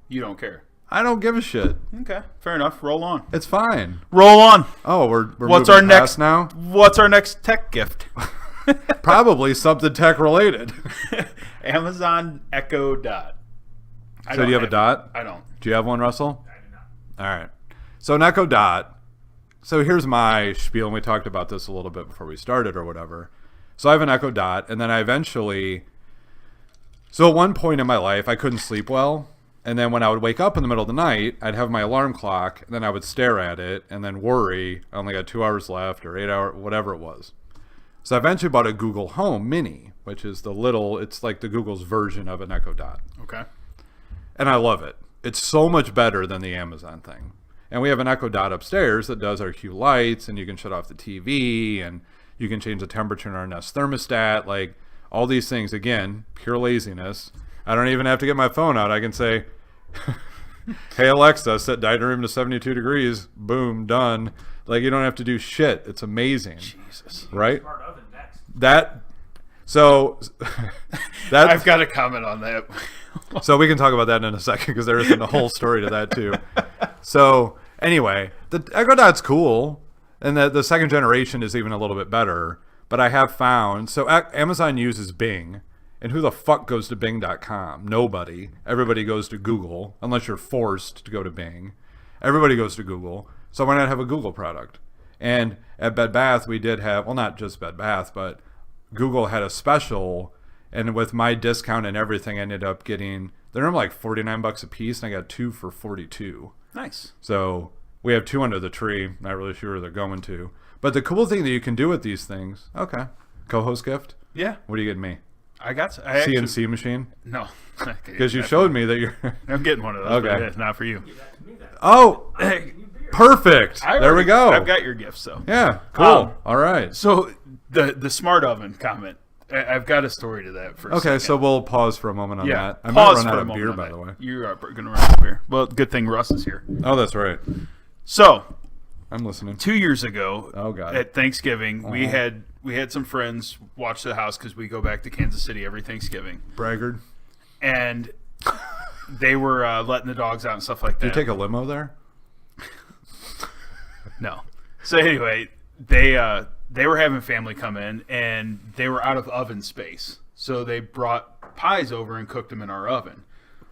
You don't care. I don't give a shit. Okay, fair enough. Roll on. It's fine. Roll on. Oh, we're What's moving our past next now? What's our next tech gift? Probably something tech related. Amazon Echo Dot. So do you have a Dot? I don't. Do you have one, Russell? I do not. All right. So an Echo Dot, So here's my spiel, and we talked about this a little bit before we started or whatever. So I have an Echo Dot, and then I eventually... So at one point in my life, I couldn't sleep well. And then when I would wake up in the middle of the night, I'd have my alarm clock, and then I would stare at it and then worry, I only got 2 hours left or 8 hours, whatever it was. So I eventually bought a Google Home Mini, which is it's like the Google's version of an Echo Dot. Okay. And I love it. It's so much better than the Amazon thing. And we have an Echo Dot upstairs that does our Hue lights, and you can shut off the TV, and you can change the temperature in our Nest thermostat, like all these things. Again, pure laziness. I don't even have to get my phone out. I can say, hey, Alexa, set dining room to 72 degrees. Boom, done. Like, you don't have to do shit. It's amazing. Jesus. Right? Smart oven next. I've got a comment on that. So we can talk about that in a second because there isn't a whole story to that too. So anyway, the Echo Dot's cool, and the second generation is even a little bit better. But I have found, so Amazon uses Bing. And who the fuck goes to Bing.com? Nobody. Everybody goes to Google, unless you're forced to go to Bing. Everybody goes to Google. So why not have a Google product? And at Bed Bath, we did have, well, not just Bed Bath, but Google had a special. And with my discount and everything, I ended up getting, they're like $49 a piece, and I got 2 for $42. Nice. So we have 2 under the tree. Not really sure where they're going to. But the cool thing that you can do with these things, okay, co-host gift? Yeah. What are you getting me? I got CNC machine? No. Because you showed me that you're... I'm getting one of those, Okay. but it's not for you. Give that to me then. Oh, perfect. There we go. I've got your gifts, though. Yeah, cool. All right. So the smart oven comment, I've got a story to that for a Okay, second. so we'll pause for a moment on that. I might pause run for out a of moment beer, on by that. the way. You are going to run out of beer. Well, good thing Russ is here. Oh, that's right. So I'm listening. 2 years ago, Oh, God. at Thanksgiving, we had some friends watch the house because we go back to Kansas City every Thanksgiving, Braggart. and they were letting the dogs out and stuff like that. Did you take a limo there? No. So anyway, they were having family come in, and they were out of oven space, so they brought pies over and cooked them in our oven.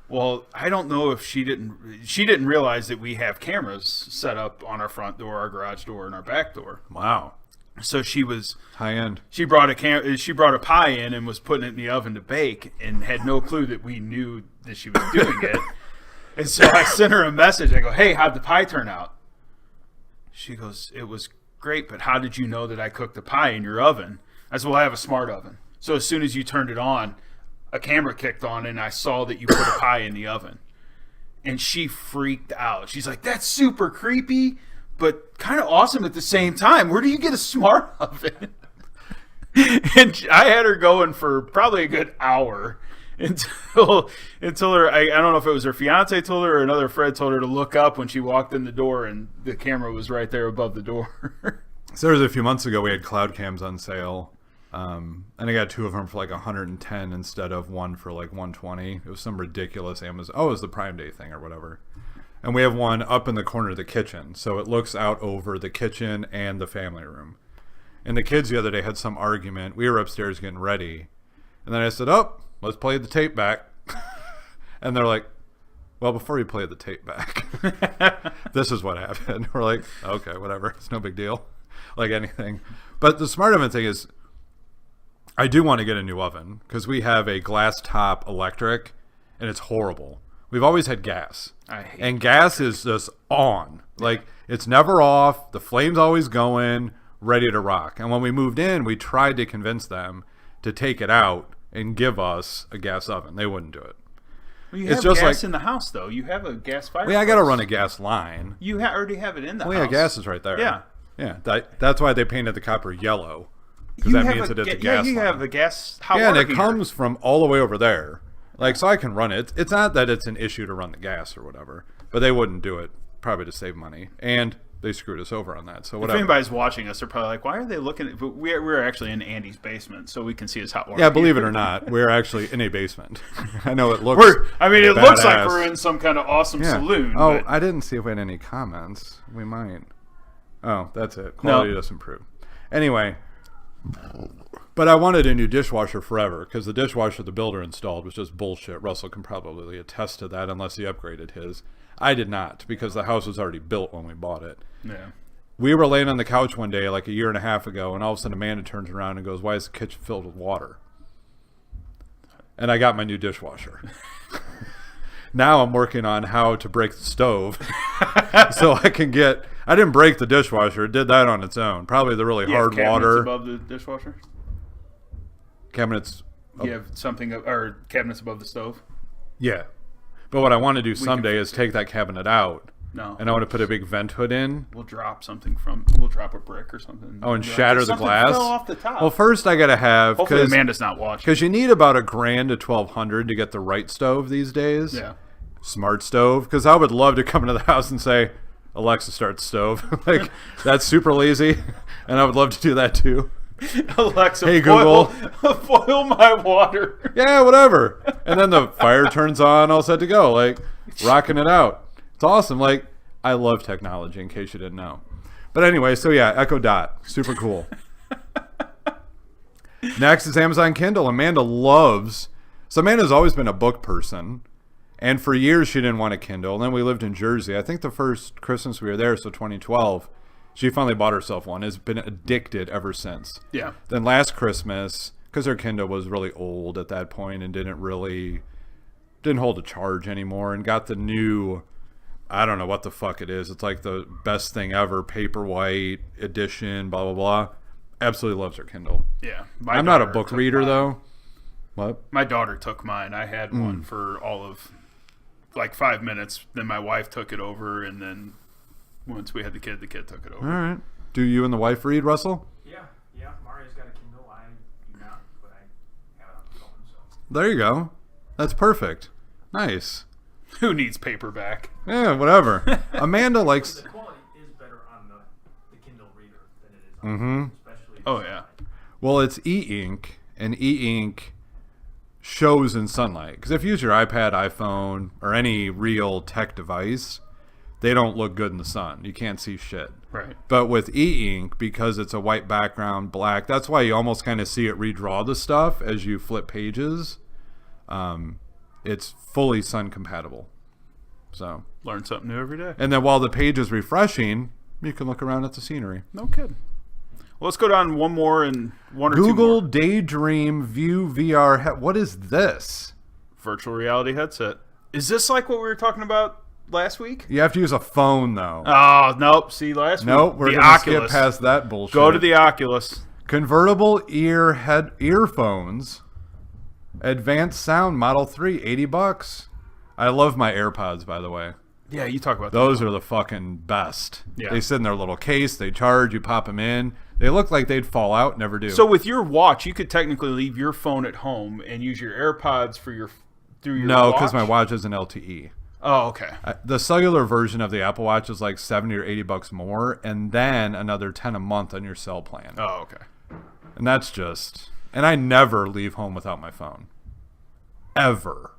Well, I don't know if she didn't realize that we have cameras set up on our front door, our garage door, and our back door. Wow. So she was High end. she brought a pie in and was putting it in the oven to bake, and had no clue that we knew that she was doing it. And so I sent her a message. I go, "Hey, how'd the pie turn out?" She goes, "It was great, but how did you know that I cooked the pie in your oven?" I said, "Well, I have a smart oven. So as soon as you turned it on, a camera kicked on, and I saw that you put a pie in the oven." And she freaked out. She's like, "That's super creepy, but kind of awesome at the same time. Where do you get a smart oven?" And I had her going for probably a good hour until her, I don't know if it was her fiance told her or another friend told her to look up when she walked in the door, and the camera was right there above the door. So there was a few months ago, we had cloud cams on sale. And I got 2 of them for like 110 instead of one for like 120. It was some ridiculous Amazon. Oh, it was the Prime Day thing or whatever. And we have one up in the corner of the kitchen, so it looks out over the kitchen and the family room. And the kids the other day had some argument. We were upstairs getting ready, and then I said, "Oh, let's play the tape back." And they're like, "Well, before you play the tape back, this is what happened." We're like, "Okay, whatever. It's no big deal." Like anything. But the smart oven thing is, I do want to get a new oven because we have a glass top electric, and it's horrible. We've always had gas, and gas is just on. Like, it's never off. The flame's always going, ready to rock. And when we moved in, we tried to convince them to take it out and give us a gas oven. They wouldn't do it. Well, you It's have just gas like- in the house, though. You have a gas fireplace. Well, yeah, I got to run a gas line. You already have it in the Well, house. yeah, gas is right there. Yeah. Yeah, that's why they painted the copper yellow, because You that have means that it's a yeah, gas you line. have a gas hot Yeah, and water it heater. comes from all the way over there. Like, so I can run it. It's not that it's an issue to run the gas or whatever, but they wouldn't do it, probably to save money. And they screwed us over on that. So If whatever. anybody's watching us, they're probably like, "Why are they looking at?" But we're actually in Andy's basement, so we can see his hot water. Yeah, believe it heater. or not, we're actually in a basement. I know it looks. It looks like badass. we're in some kind of awesome Yeah. saloon. Oh, but I didn't see if we had any comments. We might. Oh, that's it. Quality doesn't improve. Anyway, but I wanted a new dishwasher forever because the dishwasher the builder installed was just bullshit. Russell can probably attest to that unless he upgraded his. I did not because the house was already built when we bought it. yeah. We were laying on the couch one day, like a year and a half ago, and all of a sudden Amanda turns around and goes, "Why is the kitchen filled with water?" And I got my new dishwasher. Now I'm working on how to break the stove so I can get... I didn't break the dishwasher. It did that on its own. Probably the really hard water. Above the dishwasher? Cabinets... You have something... Or cabinets above the stove? Yeah. But what I want to do someday is take that cabinet out. No. And I want to put a big vent hood in. We'll drop something from... We'll drop a brick or something. Oh, and shatter the glass? Fell off the top. Well, first I got to have... Hopefully Amanda's not watching. Because you need about $1,000 to $1,200 to get the right stove these days. Yeah. Smart stove. Because I would love to come into the house and say, "Alexa, start the stove." Like, that's super lazy. And I would love to do that too. Alexa, hey, Google. Boil my water. Yeah, whatever. And then the fire turns on, all set to go. Like, rocking it out. It's awesome. Like, I love technology, in case you didn't know. But anyway, so yeah, Echo Dot. Super cool. Next is Amazon Kindle. Amanda loves... So Amanda's always been a book person. And for years, she didn't want a Kindle. And then we lived in Jersey. I think the first Christmas we were there, so 2012, she finally bought herself one. Has been addicted ever since. Yeah. Then last Christmas, because her Kindle was really old at that point and didn't hold a charge anymore, and got the new... I don't know what the fuck it is. It's like the best thing ever, Paperwhite edition, blah, blah, blah. Absolutely loves her Kindle. Yeah. I'm not a book reader, though. What? My daughter took mine. I had one for all of, 5 minutes. Then my wife took it over, and then once we had the kid took it over. All right. Do you and the wife read, Russell? Yeah. Mario's got a Kindle. I do not, but I have it on the phone, so. There you go. That's perfect. Nice. Who needs paperback? Yeah, whatever. Amanda likes... The quality is better on the Kindle Reader than it is on especially. Oh, yeah. Well, it's e-ink, and e-ink shows in sunlight. Because if you use your iPad, iPhone, or any real tech device, they don't look good in the sun. You can't see shit. Right. But with e-ink, because it's a white background, black, that's why you almost kind of see it redraw the stuff as you flip pages. It's fully sun compatible. So learn something new every day. And then while the page is refreshing, you can look around at the scenery. No kidding. Well, let's go down one more and one or two Google more. Daydream View VR. What is this? Virtual reality headset. Is this like what we were talking about last week? You have to use a phone, though. Oh, nope. See, last week. Nope, we're going to skip past that bullshit. Go to the Oculus. Convertible earphones. Advanced Sound Model 3, $80. I love my AirPods, by the way. Yeah, you talk about those are the fucking best. Yeah. They sit in their little case, they charge, you pop them in. They look like they'd fall out, never do. So with your watch, you could technically leave your phone at home and use your AirPods through your watch? No, because my watch is an LTE. Oh, okay. The cellular version of the Apple Watch is like $70 or $80 more, and then another $10 a month on your cell plan. Oh, okay. And that's just... And I never leave home without my phone. Ever.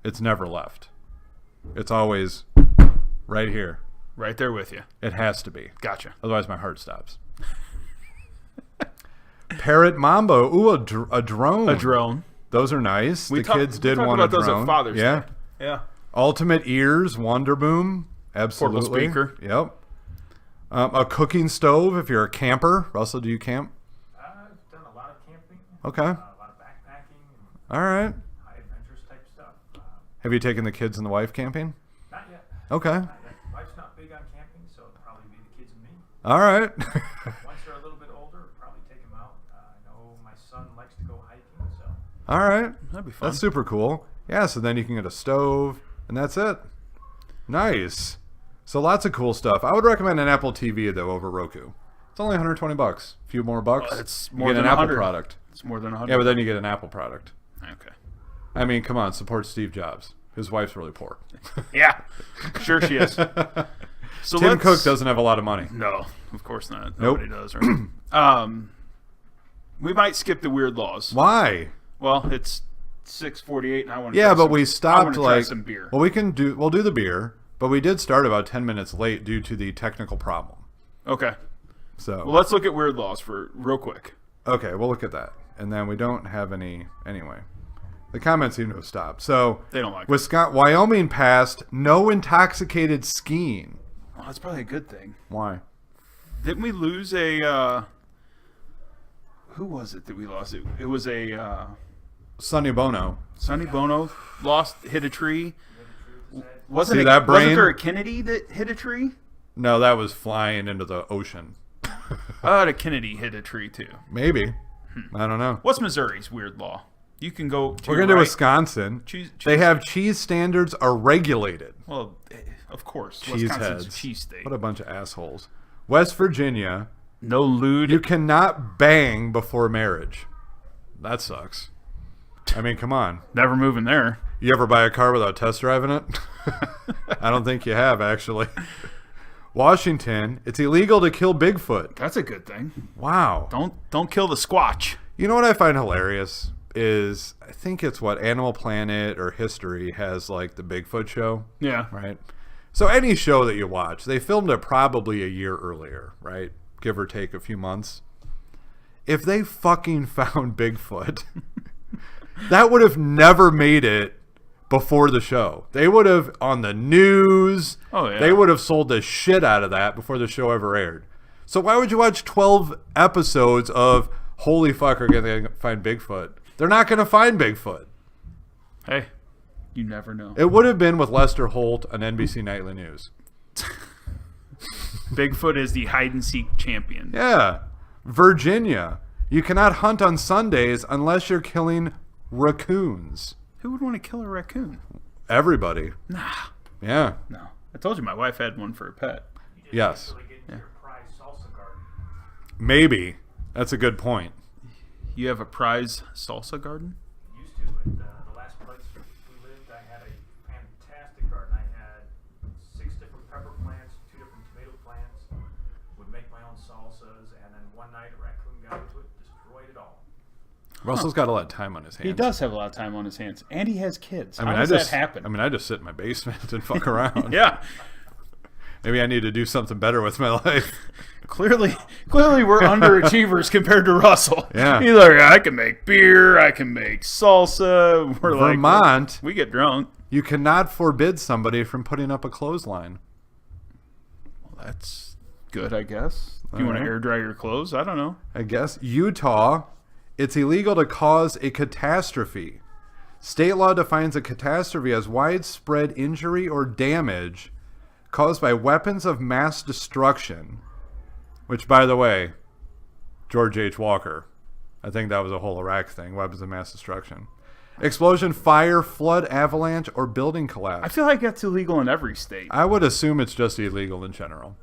It's never left. It's always right here. Right there with you. It has to be. Gotcha. Otherwise my heart stops. Parrot Mambo. Ooh, a drone. A drone. Those are nice. The kids did want a drone. Those at Father's yeah. Day. Yeah. Ultimate Ears Wonder Boom. Absolutely. Portable speaker. Yep. A cooking stove if you're a camper. Russell, do you camp? I've done a lot of camping. Okay. A lot of backpacking. All right. High adventurous type stuff. Have you taken the kids and the wife camping? Not yet. Okay. Not yet. Wife's not big on camping, so it'll probably be the kids and me. All right. Once they're a little bit older, probably take them out. I know my son likes to go hiking, so. All right. That'd be fun. That's super cool. Yeah, so then you can get a stove, and that's it. Nice. So lots of cool stuff. I would recommend an Apple TV, though, over Roku. It's only $120. A few more bucks. It's you more get than an Apple 100. product. It's more than 100. Yeah, but then you get an Apple product. Okay. I mean, come on, support Steve Jobs. His wife's really poor. Yeah. Sure she is. So Tim Cook doesn't have a lot of money. No, of course not. Nope. Nobody does. Right? We might skip the weird laws. Why? Well, it's 6:48, and I want to. Yeah, but we stopped try some beer. Well, we'll do the beer, but we did start about 10 minutes late due to the technical problem. Okay. So. Well, let's look at weird laws for real quick. Okay, we'll look at that, and then we don't have any anyway. The comments seem to have stopped. So they don't like Wyoming passed no intoxicated skiing. Well, that's probably a good thing. Why? Didn't we lose a? Who was it that we lost? It was a Sonny Bono. Sonny Bono hit a tree. See that brain? Wasn't there a Kennedy that hit a tree? No, that was flying into the ocean. The Kennedy hit a tree too. Maybe. I don't know. What's Missouri's weird law? You can go. We're going to Wisconsin. Cheese. They have cheese standards are regulated. Well, of course. Cheese Wisconsin's heads. a cheese state. What a bunch of assholes. West Virginia. No lewd. You cannot bang before marriage. That sucks. I mean, come on. Never moving there. You ever buy a car without test driving it? I don't think you have, actually. Washington, it's illegal to kill Bigfoot. That's a good thing. Wow. Don't kill the Squatch. You know what I find hilarious is I think it's what Animal Planet or History has like the Bigfoot show. Yeah. Right? So any show that you watch, they filmed it probably a year earlier, right? Give or take a few months. If they fucking found Bigfoot, that would have never made it before the show. They would have on the news. Oh, yeah. They would have sold the shit out of that before the show ever aired. So why would you watch 12 episodes of holy fuck, are going to find Bigfoot? They're not going to find Bigfoot. Hey, you never know. It would have been with Lester Holt on NBC Nightly News. Bigfoot is the hide-and-seek champion. Yeah. Virginia. You cannot hunt on Sundays unless you're killing raccoons. Who would want to kill a raccoon? Everybody. Nah. Yeah. No. I told you my wife had one for a pet. You just Yes. Really get into your prize salsa garden. Maybe. That's a good point. You have a prize salsa garden? Used to at the last place we lived. I had a fantastic garden. I had 6 different pepper plants, 2 different tomato plants. Would make my own salsas, and then one night a raccoon got into it, destroyed it all. Russell's got a lot of time on his hands. He does have a lot of time on his hands, and he has kids. I mean, How does that happen? I just sit in my basement and fuck around. Yeah. Maybe I need to do something better with my life. Clearly we're underachievers compared to Russell. Yeah. He's like, I can make beer, I can make salsa. We're Vermont, we get drunk. you cannot forbid somebody from putting up a clothesline. Well, that's good, I guess. If you want to Alright. air dry your clothes, I don't know. I guess. Utah, it's illegal to cause a catastrophe. State law defines a catastrophe as widespread injury or damage caused by weapons of mass destruction, which, by the way, George H. Walker, I think that was a whole Iraq thing, weapons of mass destruction. Explosion, fire, flood, avalanche, or building collapse. I feel like that's illegal in every state. I would assume it's just illegal in general.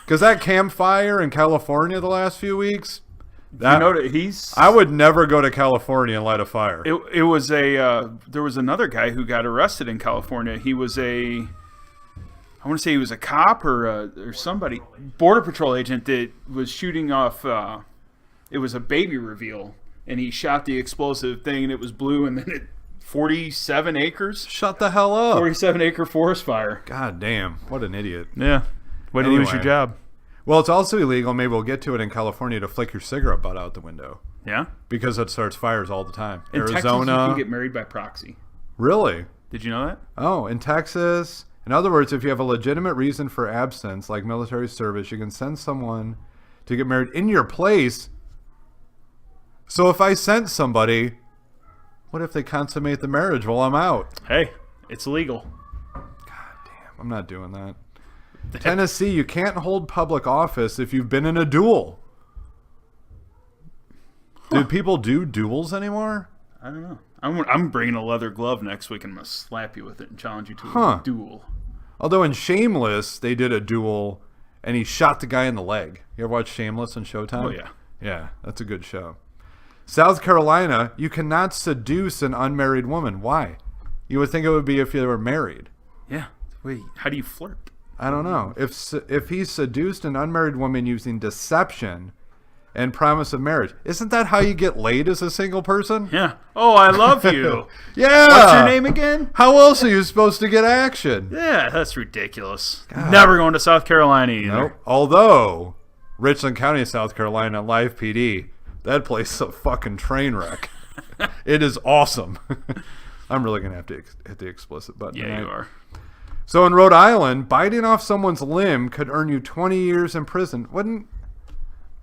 Because that campfire in California the last few weeks, You know that he's. I would never go to California and light a fire. It was a. There was another guy who got arrested in California. He was a. I want to say he was a cop or somebody, Border Patrol agent that was shooting off. It was a baby reveal, and he shot the explosive thing, and it was blue, and then 47 acres. Shut the hell up. 47-acre forest fire. God damn, what an idiot. Yeah. Way to lose your Anyway. job. Well, it's also illegal, maybe we'll get to it in California, to flick your cigarette butt out the window. Yeah. Because it starts fires all the time. In Arizona. Texas, you can get married by proxy. Really? Did you know that? Oh, in Texas. In other words, if you have a legitimate reason for absence, like military service, you can send someone to get married in your place. So if I sent somebody, what if they consummate the marriage while I'm out? Hey, it's legal. I'm not doing that. Tennessee, you can't hold public office if you've been in a duel. Do people do duels anymore? I don't know. I'm bringing a leather glove next week and I'm going to slap you with it and challenge you to Huh. a duel. Although in Shameless, they did a duel and he shot the guy in the leg. You ever watch Shameless on Showtime? Oh, yeah. Yeah, that's a good show. South Carolina, you cannot seduce an unmarried woman. Why? You would think it would be if you were married. Yeah. Wait, how do you flirt? I don't know. If he seduced an unmarried woman using deception and promise of marriage, isn't that how you get laid as a single person? Yeah. Oh, I love you. Yeah. What's your name again? How else are you supposed to get action? Yeah, that's ridiculous. Never going to South Carolina either. Nope. Although, Richland County, South Carolina, live PD, that place is a fucking train wreck. It is awesome. I'm really going to have to hit the explicit button Yeah, tonight. you are. So in Rhode Island, biting off someone's limb could earn you 20 years in prison.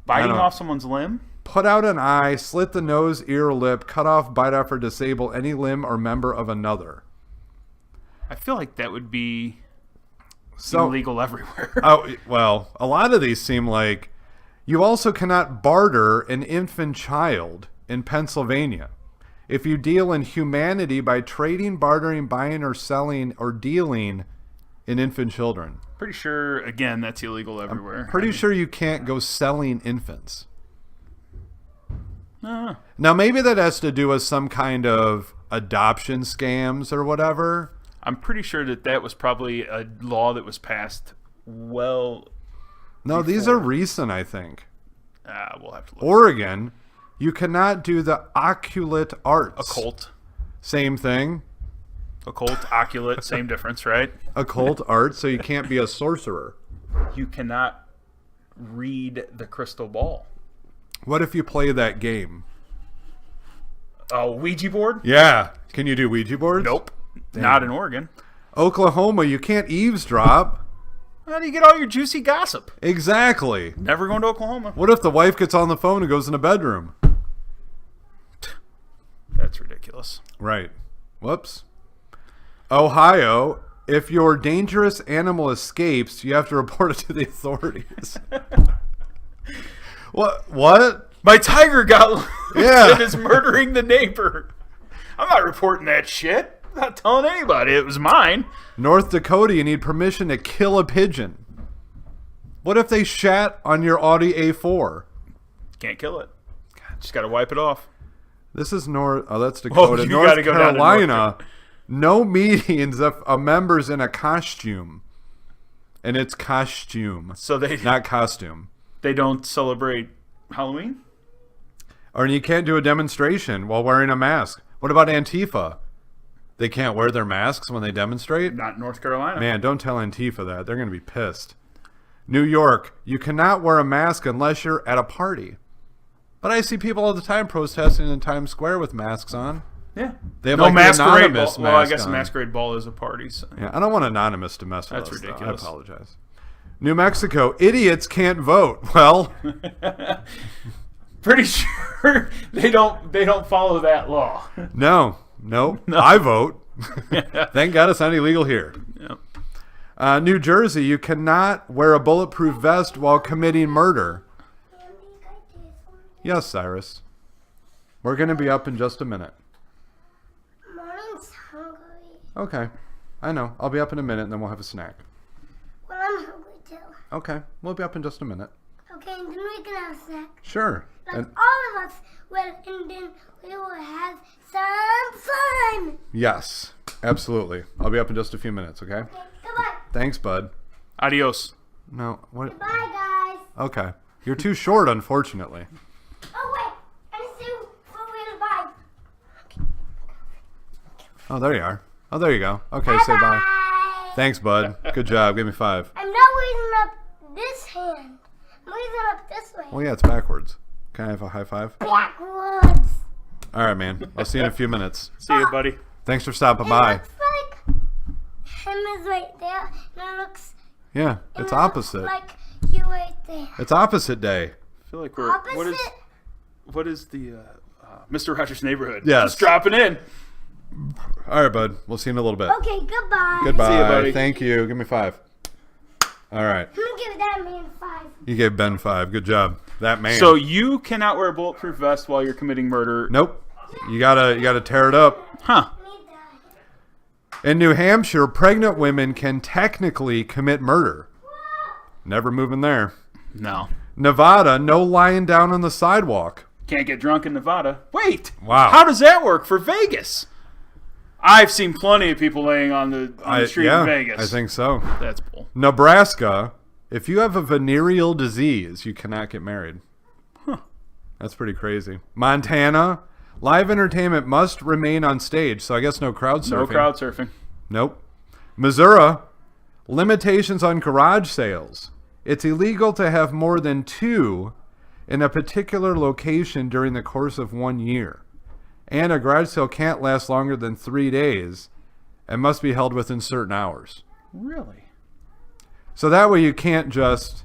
Biting don't- off someone's limb? Put out an eye, slit the nose, ear, or lip, cut off, bite off, or disable any limb or member of another. I feel like that would be So, illegal everywhere. oh, well, a lot of these seem like you also cannot barter an infant child in Pennsylvania. If you deal in humanity by trading, bartering, buying, or selling, or dealing in infant children. Pretty sure, again, that's illegal everywhere. Pretty sure you can't go selling infants. Uh, Now, maybe that has to do with some kind of adoption scams or whatever. I'm pretty sure that was probably a law that was passed well. No, these are recent, I think. We'll have to look. Oregon, you cannot do the oculate arts. Occult. Same thing. Occult, oculate, same difference, right? Occult arts, so you can't be a sorcerer. You cannot read the crystal ball. What if you play that game? Oh, Ouija board? Yeah. Can you do Ouija boards? Nope. Damn. Not in Oregon. Oklahoma, you can't eavesdrop. How do you get all your juicy gossip? Exactly. Never going to Oklahoma. What if the wife gets on the phone and goes in the bedroom? That's ridiculous. Right. Whoops. Ohio, if your dangerous animal escapes, you have to report it to the authorities. What? My tiger got loose Yeah. and is murdering the neighbor. I'm not reporting that shit. I'm not telling anybody it was mine. North Dakota, you need permission to kill a pigeon. What if they shat on your Audi A4? Can't kill it. Just got to wipe it off. This is that's Dakota. you North gotta go down to North Carolina, no meetings if a member's in a costume. And it's costume, So they not costume. they don't celebrate Halloween? Or you can't do a demonstration while wearing a mask. What about Antifa? They can't wear their masks when they demonstrate? Not in North Carolina. Man, don't tell Antifa that. They're going to be pissed. New York, you cannot wear a mask unless you're at a party. But I see people all the time protesting in Times Square with masks on. Yeah. They have No like the masquerade anonymous ball. Well, I mask guess a on. masquerade ball is a party. So. Yeah, I don't want anonymous to mess with That's us, though. ridiculous. I apologize. New Mexico, idiots can't vote. Well, Pretty sure they don't follow that law. no. I vote. Thank God it's not illegal here. Yep. New Jersey, you cannot wear a bulletproof vest while committing murder. Yes, Cyrus. We're going to be up in just a minute. Mommy's hungry. Okay. I know. I'll be up in a minute and then we'll have a snack. Well, I'm hungry too. Okay. We'll be up in just a minute. Okay, and then we can have a snack. Sure. Like And all of us will, and then we will have some fun. yes, absolutely. I'll be up in just a few minutes, okay? Okay, goodbye. Thanks, bud. Adios. No, what? Goodbye, guys. Okay. You're too short, unfortunately. Oh, wait. I just do for bye. Oh, there you are. Oh, there you go. Okay, say bye. Bye. Thanks, bud. Good job. Give me 5. I'm not raising up this hand. I'm raising up this way. Well, yeah, it's backwards. Can I have a high five? Backwards. All right, man. I'll see you in a few minutes. See you, buddy. Thanks for stopping It by. looks like him is right there, and it looks. Yeah, and it's it opposite. Looks like you right there. It's opposite day. I feel like we're Opposite. what is the Mr. Rogers' Neighborhood? Yes. Just dropping in. All right, bud. We'll see you in a little bit. Okay, goodbye. Goodbye. See you, buddy. Thank you. Give me 5. All right. I'm gonna give that man 5. You gave Ben 5. Good job. That man. So you cannot wear a bulletproof vest while you're committing murder. Nope. You gotta tear it up. Huh. Need that. In New Hampshire, pregnant women can technically commit murder. Never moving there. No. Nevada, no lying down on the sidewalk. Can't get drunk in Nevada. Wait. Wow. How does that work for Vegas? I've seen plenty of people laying on the street yeah, in Vegas. I think so. That's bull. Nebraska, if you have a venereal disease, you cannot get married. Huh. That's pretty crazy. Montana, live entertainment must remain on stage, so I guess no crowd surfing. No crowd surfing. Nope. Missouri, limitations on garage sales. It's illegal to have more than 2 in a particular location during the course of 1 year. And a garage sale can't last longer than 3 days and must be held within certain hours. Really? So that way you can't just,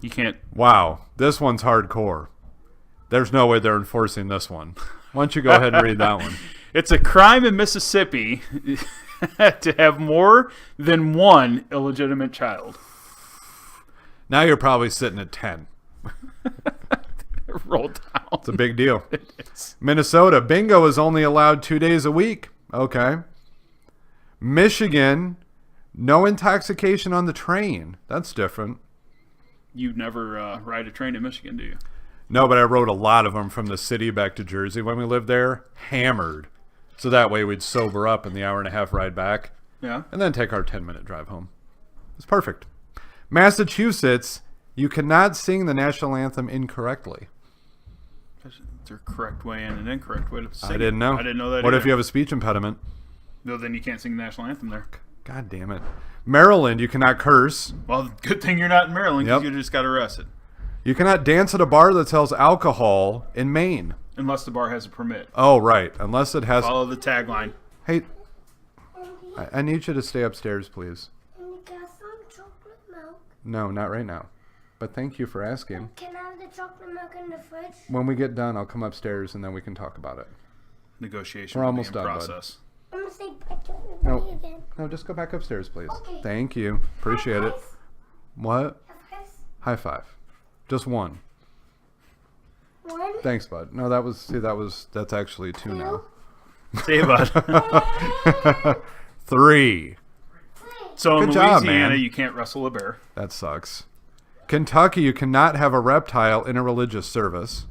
You can't. wow, this one's hardcore. There's no way they're enforcing this one. Why don't you go ahead and read that one? It's a crime in Mississippi to have more than one illegitimate child. Now you're probably sitting at 10. Roll down. It's a big deal. It is. Minnesota, bingo is only allowed 2 days a week. Okay. Michigan, no intoxication on the train. That's different. You never ride a train in Michigan, do you? No, but I rode a lot of them from the city back to Jersey when we lived there, hammered. So that way we'd sober up in the hour and a half ride back Yeah. and then take our 10-minute drive home. It's perfect. Massachusetts, you cannot sing the national anthem incorrectly. There's a correct way and an incorrect way to sing. I didn't know. I didn't know that What if either. you have a speech impediment? No, then you can't sing the national anthem there. God damn it. Maryland, you cannot curse. Well, good thing you're not in Maryland because Yep. you just got arrested. You cannot dance at a bar that sells alcohol in Maine. Unless the bar has a permit. Oh, right. Unless it has... Follow the tagline. Hey, I need you to stay upstairs, please. Can you get some chocolate milk? No, not right now. But thank you for asking. Can I have the chocolate milk in the fridge? When we get done, I'll come upstairs and then we can talk about it. Negotiation. We're will be almost in done, bud. process. I'm gonna say bye to No. everybody again. No, just go back upstairs, please. Okay. Thank you. Appreciate it. High five. What? High five. High five. Just one. One. Thanks, bud. No, that's actually two now. See you, bud. 3. So in Good job, Louisiana, man. you can't wrestle a bear. That sucks. Kentucky, you cannot have a reptile in a religious service.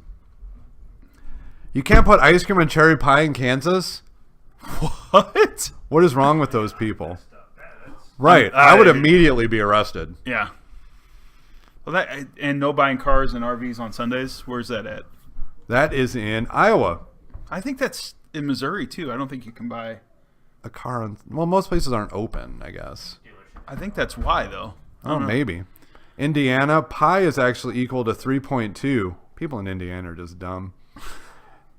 You can't put ice cream and cherry pie in Kansas? What? What is wrong with those people? Right. I would immediately be arrested. Yeah. Well, that and no buying cars and RVs on Sundays. Where's that at? That is in Iowa. I think that's in Missouri too. I don't think you can buy. A car on... Well, most places aren't open, I guess. I think that's why though. Oh, maybe. Indiana, pi is actually equal to 3.2. People in Indiana are just dumb.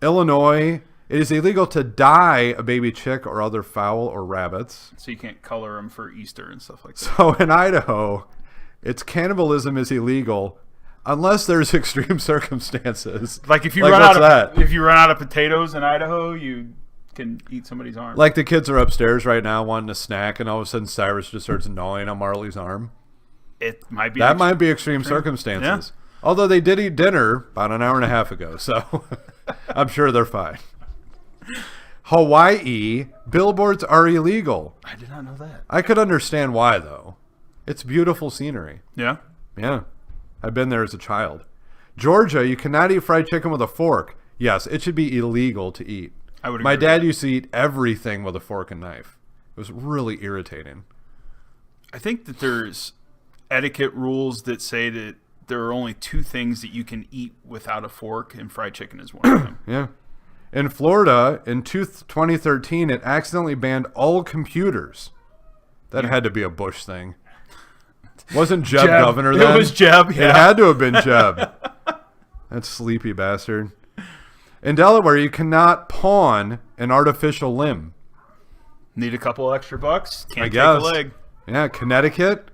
Illinois, it is illegal to dye a baby chick or other fowl or rabbits. So you can't color them for Easter and stuff like that. So in Idaho, it's cannibalism is illegal unless there's extreme circumstances. Like if you Like, run what's out of that? if you run out of potatoes in Idaho, you can eat somebody's arm. Like the kids are upstairs right now wanting a snack, and all of a sudden Cyrus just starts gnawing on Marley's arm. It might be That might be extreme circumstances. Although they did eat dinner about an hour and a half ago, so I'm sure they're fine. Hawaii, billboards are illegal. I did not know that. I could understand why, though. It's beautiful scenery. Yeah. Yeah. I've been there as a child. Georgia, you cannot eat fried chicken with a fork. Yes, it should be illegal to eat. I would My agree dad with used to eat everything with a fork and knife. It was really irritating. I think that there's etiquette rules that say that there are only 2 things that you can eat without a fork, and fried chicken is one of them. Yeah. In Florida, in 2013, it accidentally banned all computers. That had to be a Bush thing. Wasn't Jeb governor then? It was Jeb, yeah. It had to have been Jeb. That sleepy bastard. In Delaware, you cannot pawn an artificial limb. Need a couple extra bucks? Can't I take guess. a leg. Yeah, Connecticut,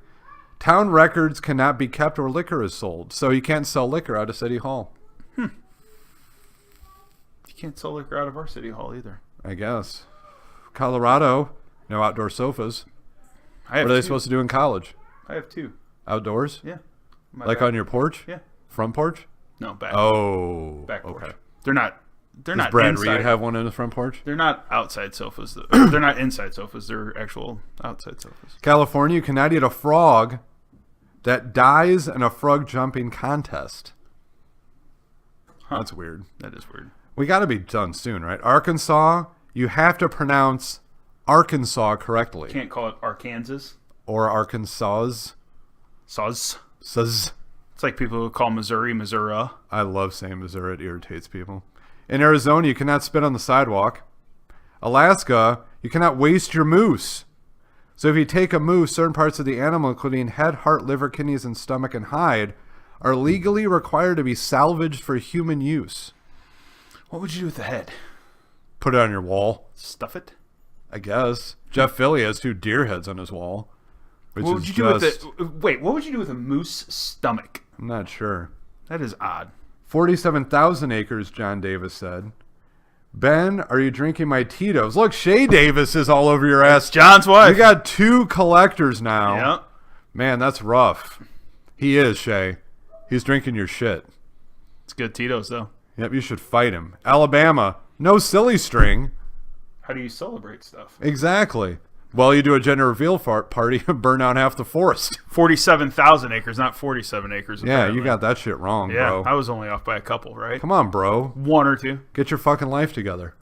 town records cannot be kept or liquor is sold. So you can't sell liquor out of City Hall. You can't sell liquor out of our city hall either. I guess. Colorado, no outdoor sofas. I have What are they 2. supposed to do in college? I have 2. Outdoors? Yeah. My Like back- on your porch? Yeah. Front porch? No, back. Oh. Back porch. okay. They're not Does Brad inside. Reed have one in his front porch? They're not outside sofas. They're not inside sofas. They're actual outside sofas. California, you cannot eat a frog that dies in a frog jumping contest. Huh. That's weird. That is weird. We got to be done soon, right? Arkansas, you have to pronounce Arkansas correctly. Can't call it Arkansas. Or Arkansas. Soz. Says. It's like people who call Missouri, Missouri. I love saying Missouri. It irritates people. In Arizona, you cannot spit on the sidewalk. Alaska, you cannot waste your moose. So if you take a moose, certain parts of the animal, including head, heart, liver, kidneys, and stomach and hide, are legally required to be salvaged for human use. What would you do with the head? Put it on your wall, Stuff it? I guess. Jeff Philly has 2 deer heads on his wall. Which What is would you do with just, Wait, what would you do with a moose stomach? I'm not sure. That is odd. 47,000 acres, John Davis said. Ben, are you drinking my Tito's? Look, Shay Davis is all over your ass. John's wife. You got 2 collectors now. Yeah. Man, that's rough. He is, Shay. He's drinking your shit. It's good Tito's, though. Yep, you should fight him. Alabama, no silly string. How do you celebrate stuff? Exactly. Well, you do a gender reveal party and burn down half the forest. 47,000 acres, not 47 acres. Yeah, apparently. you got that shit wrong, Yeah, bro. I was only off by a couple, right? Come on, bro. 1 or 2. Get your fucking life together.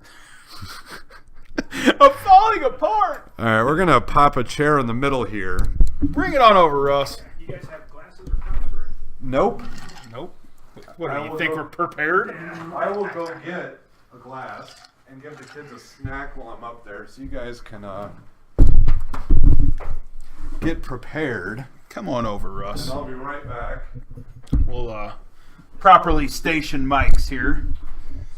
I'm falling apart. All right, we're going to pop a chair in the middle here. Bring it on over, Russ. You guys have glasses or cups for it? Nope. Nope. What I do you will think go- we're prepared? I will go get a glass and give the kids a snack while I'm up there so you guys can get prepared. Come on over, Russ. And I'll be right back. We'll properly station mics here.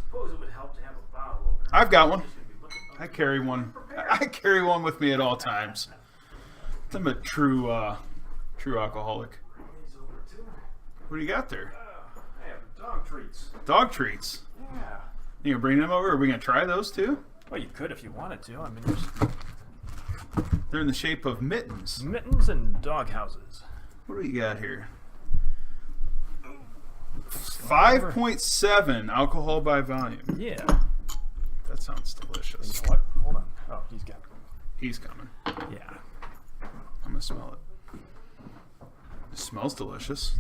Suppose it would help to have a bottle opener. I've got one. Just gonna be looking- I carry one. I carry one with me at all times. I'm a true alcoholic. These over too. What do you got there? I have dog treats. Dog treats. Yeah. You gonna bring them over? Are we gonna try those too? Well, you could if you wanted to. I mean, there's They're in the shape of mittens. mittens and dog houses. What do you got here? 5.7 alcohol by volume. Yeah. That sounds delicious. What? Hold on. Oh, he's got. He's coming. Yeah. I'm gonna smell it. It smells delicious.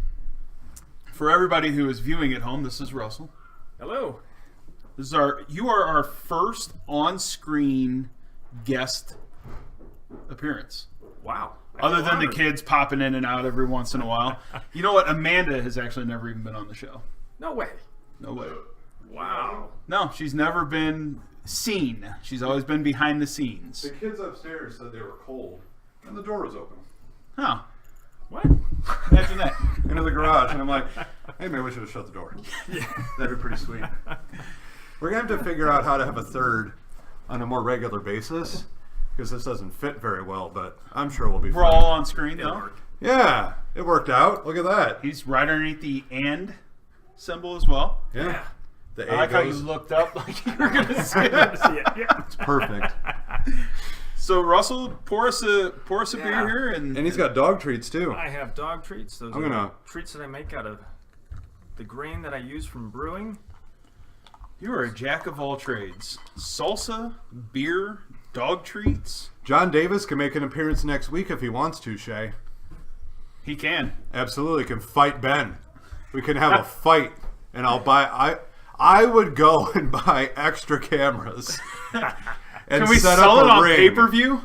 For everybody who is viewing at home, this is Russell. Hello. You are our first on-screen guest appearance. Wow. Other than the kids popping in and out every once in a while. You know what? Amanda has actually never even been on the show. No way. No way. Wow. No, she's never been seen. She's always been behind the scenes. The kids upstairs said they were cold, and the door was open. Huh. What? Imagine that. Into the garage, and I'm like, hey, maybe we should have shut the door. Yeah. That'd be pretty sweet. We're going to have to figure out how to have a third on a more regular basis, because this doesn't fit very well, but I'm sure we'll be We're fine. all on screen, though. Yeah, it worked out. Look at that. He's right underneath the and symbol as well. Yeah. The I A like how you goes, looked up like you were going to say it. Yeah. it's perfect. So, Russell, pour us a Yeah. beer here. And And he's got dog treats, too. I have dog treats. Those I'm are gonna- treats that I make out of the grain that I use from brewing. You are a jack of all trades. Salsa, beer, dog treats. John Davis can make an appearance next week if he wants to, Shay. He can. Absolutely, can fight Ben. We can have a fight, and I would go and buy extra cameras. And Can we set sell up it a on ring. pay-per-view?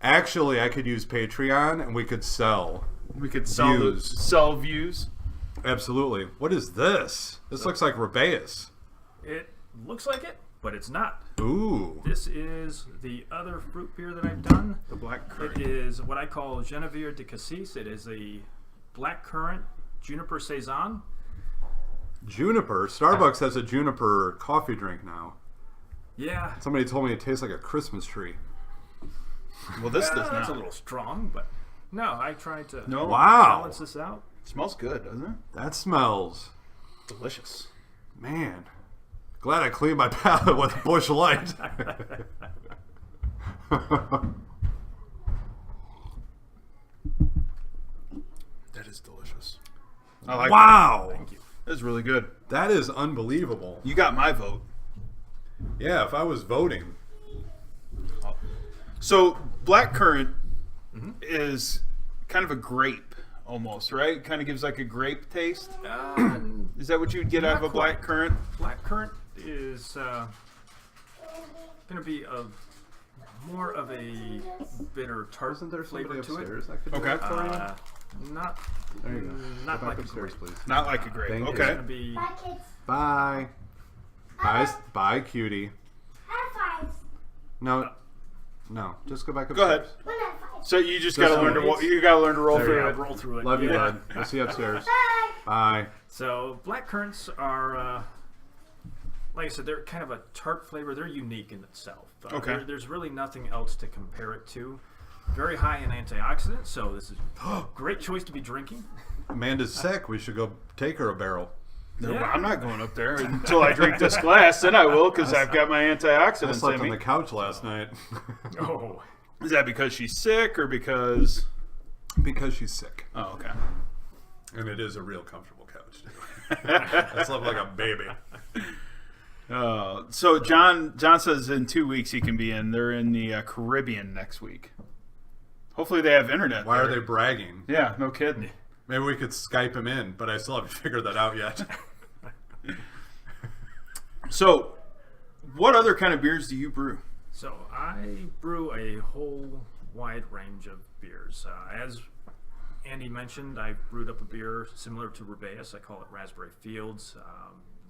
Actually, I could use Patreon, and we could sell. We could sell Views. views. Absolutely. What is this? This looks like Rubeus. It looks like it, but it's not. Ooh. This is the other fruit beer that I've done. The black currant. It is what I call Genevieve de Cassis. It is a black currant juniper saison. Juniper. Starbucks has a juniper coffee drink now. Yeah. Somebody told me it tastes like a Christmas tree. Well, this does That's a not. little strong, but no, I tried to No. Wow. balance this out. Smells good, doesn't it? That smells. Delicious. Man. Glad I cleaned my palate with Busch Light. That is delicious. I like Wow. Thank you. that. That's really good. That is unbelievable. You got my vote. Yeah, if I was voting. So, black currant is kind of a grape almost, right? Kind of gives like a grape taste. Is that what you would get out of a Not black quite. currant? Black currant is going to be more of a bitter tart flavor to it. that could Okay. Not There you go. not Go like back a upstairs, grape. please. Not like a grape. Thank you. It's Okay. going to be Bye, kids. Bye. Bye, bye, cutie. High fives. No, just go back Go upstairs. ahead. One high five. So you just Just got to learn to nice. you got to learn to roll There through you it. roll through it. Love you, Yeah. bud. I'll see you upstairs. Bye. Bye. So black currants are, like I said, they're kind of a tart flavor. They're unique in itself. Okay. There's really nothing else to compare it to. very high in antioxidants, so this is a great choice to be drinking. Amanda's sick. We should go take her a barrel. No, Yeah. I'm not going up there until I drink this glass. Then I will, because I've got my I antioxidants slept in on me. the couch last night. Oh, Is that because she's sick or because? Because she's sick. Oh, okay. And it is a real comfortable couch, too. I slept like a baby. So John says in 2 weeks he can be in. They're in the Caribbean next week. Hopefully they have internet. Why there. are they bragging? Yeah, no kidding. Maybe we could Skype him in, but I still haven't figured that out yet. So, what other kind of beers do you brew? so I brew a whole wide range of beers. As Andy mentioned, I brewed up a beer similar to Rubeus. I call it Raspberry Fields.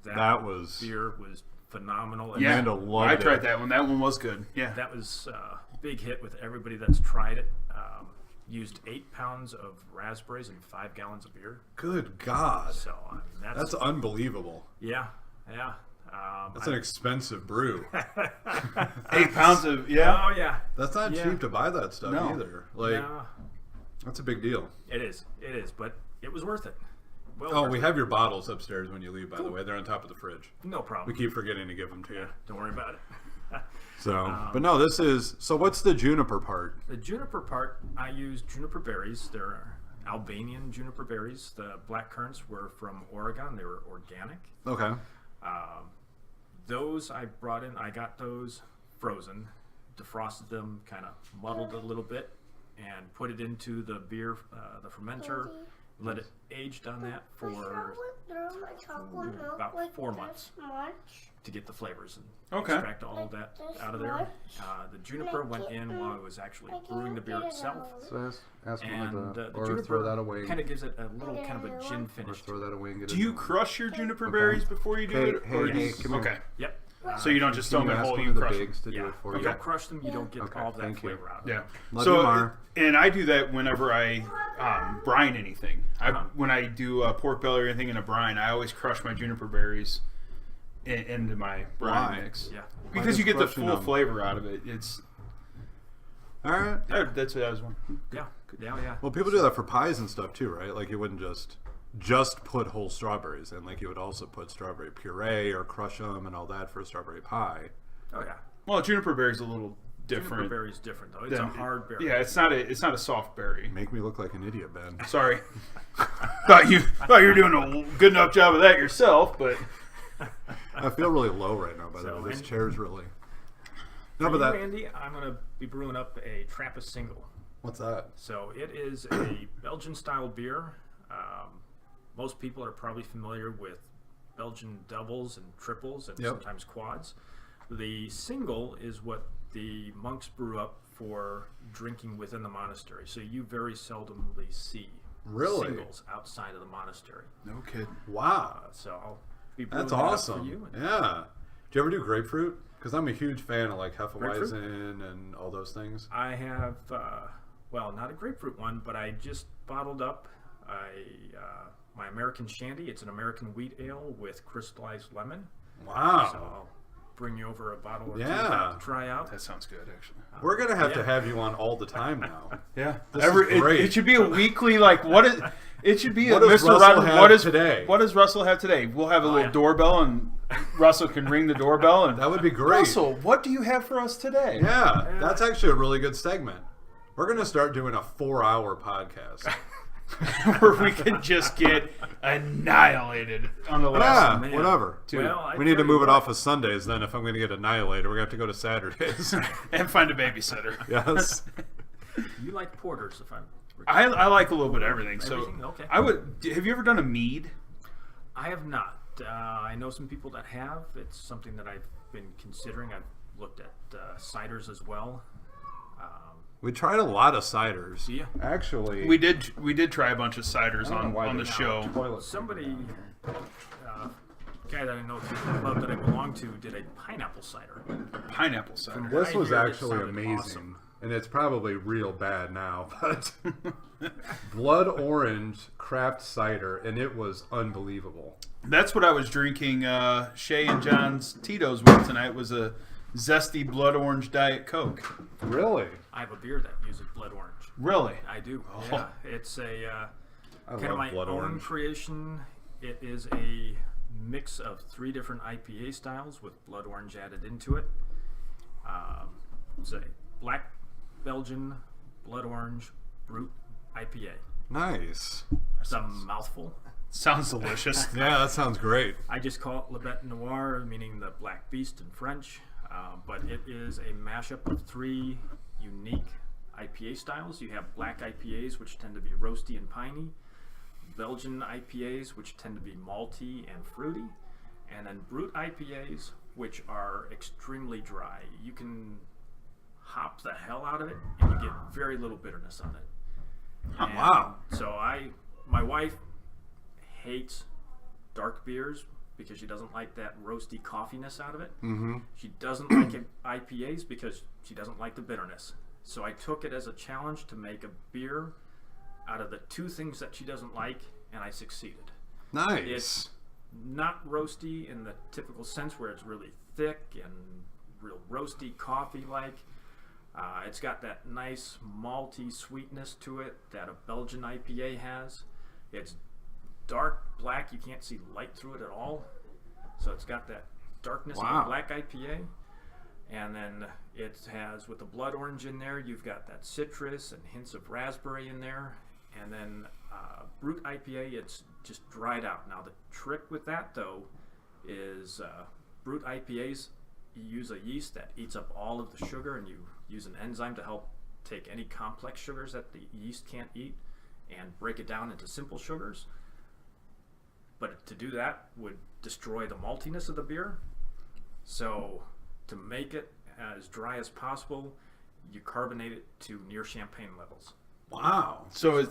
That was- beer was phenomenal. Yeah, Amanda loved I tried it. that one. That one was good. Yeah. That was a big hit with everybody that's tried it. Used 8 pounds of raspberries and 5 gallons of beer. Good God. So I mean, That's unbelievable. yeah. That's an expensive brew. 8 pounds of, yeah. Oh yeah. That's not Yeah. cheap to buy that stuff No. either. Like, No, that's a big deal. it is, but it was worth it. Well, Oh, worth we it. have your bottles upstairs when you leave, by the way. They're on top of the fridge. No We problem. keep forgetting to give them to you. Don't worry about it. So, but no, this is, so what's the juniper part? The juniper part, I used juniper berries. They're Albanian juniper berries. The black currants were from Oregon. They were organic. Okay. Those I brought in. I got those frozen, defrosted them, kind of muddled it a little bit, and put it into the beer, the fermenter. Let it aged on that for about 4 months to get the flavors and Okay. extract all of that out of there. The juniper went in while I was actually brewing the beer itself. So ask And the or juniper throw that away. kind of gives it a little kind of a gin Or finish. throw that away and get Do a you new one. crush your juniper berries before you do Hey, it? hey, or hey, just- come here. okay. Yep. So you don't just throw Can them you in ask whole, one you of the crush them. bigs to do Yeah. it for You you? don't crush them. You don't get Okay, all of that thank you. flavor out of Yeah. them. Love so, you, Mar. and I do that whenever I brine anything. When I do pork belly or anything in a brine, I always crush my juniper berries into my brine Why? mix. Yeah. Because just you get the crushing full them? flavor out of it. It's All right. that's what I was wondering. Yeah. Yeah. Well, people do that for pies and stuff too, right? Like you wouldn't just put whole strawberries in. Like you would also put strawberry puree or crush them and all that for a strawberry pie. Oh yeah. Well, juniper berry's a little Juniper different. berry is different though. It's a than- hard berry. Yeah, it's not a soft berry. Make me look like an idiot, Ben. Sorry. thought you were doing a good enough job of that yourself, but I feel really low right now, by the So, way. This and- chair's really. No, For but you, that. Andy, I'm gonna be brewing up a Trappist single. What's that? So it is a Belgian-style beer. Most people are probably familiar with Belgian doubles and triples and Yep. sometimes quads. The single is what the monks brew up for drinking within the monastery. So you very seldomly see Really? singles outside of the monastery. no kidding. Wow. So I'll be brewing That's that up awesome. for you. And Yeah. Do you ever do grapefruit? Because I'm a huge fan of like Grapefruit? Hefeweizen and all those things. I have, well, not a grapefruit one, but I just bottled up my American Shandy. It's an American wheat ale with crystallized lemon. So Wow. I'll bring you over a bottle or two Yeah. to try out. That sounds good, actually. We're gonna have to Yeah. have you on all the time now. Yeah, This is great. It should be a weekly what is? It should be What a does Mr. Russell Russell have what does today? What does Russell have today? We'll have a little yeah. doorbell, and Russell can ring the doorbell. And That would be great. Russell, what do you have for us today? Yeah, that's actually a really good segment. We're gonna start doing a 4-hour podcast. Where we can just get annihilated on the Yeah, last. man. whatever. Well, I We need to tell you move it what. off of Sundays then. If I'm gonna get annihilated, we're gonna have to go to Saturdays. And find a babysitter. Yes. You like porters, if I'm. I like a little bit of everything. So Everything? Okay. I would. Have you ever done a mead? I have not. I know some people that have. It's something that I've been considering. I've looked at ciders as well. We tried a lot of ciders. Do you? Actually, We did try a bunch of ciders I don't know on why the there's show. toilet Somebody, guy that I know through the club that I belong to, did a pineapple cider. Pineapple cider. This Right was here, it actually sounded amazing. awesome. And it's probably real bad now, but blood orange craft cider, and it was unbelievable. That's what I was drinking Shay and John's Tito's with tonight. Was a zesty blood orange Diet Coke. Really? I have a beer that uses blood orange. Really? I do. Oh. Yeah, it's a I kind of love my blood own orange. creation. It is a mix of 3 different IPA styles with blood orange added into it. It's a black Belgian blood orange brute IPA. Nice. It's a mouthful. Sounds delicious. Yeah, that sounds great. I just call it Le Bête Noir, meaning the black beast in French. But it is a mashup of 3 unique IPA styles. You have black IPAs, which tend to be roasty and piney, Belgian IPAs, which tend to be malty and fruity, and then brute IPAs, which are extremely dry. You can hop the hell out of it, and you get very little bitterness on it. And wow. So my wife hates dark beers because she doesn't like that roasty coffeeness out of it. Mm-hmm. She doesn't like IPAs because she doesn't like the bitterness. So I took it as a challenge to make a beer out of the 2 things that she doesn't like, and I succeeded. Nice. It's not roasty in the typical sense where it's really thick and real roasty coffee-like. It's got that nice malty sweetness to it that a Belgian IPA has. It's dark black. You can't see light through it at all. So it's got that darkness of a black IPA. And then it has, with the blood orange in there, you've got that citrus and hints of raspberry in there. And then brute IPA, it's just dried out. Now the trick with that, though, is brute IPAs, you use a yeast that eats up all of the sugar, and you use an enzyme to help take any complex sugars that the yeast can't eat and break it down into simple sugars. But to do that would destroy the maltiness of the beer. So to make it as dry as possible, you carbonate it to near champagne levels. Wow. So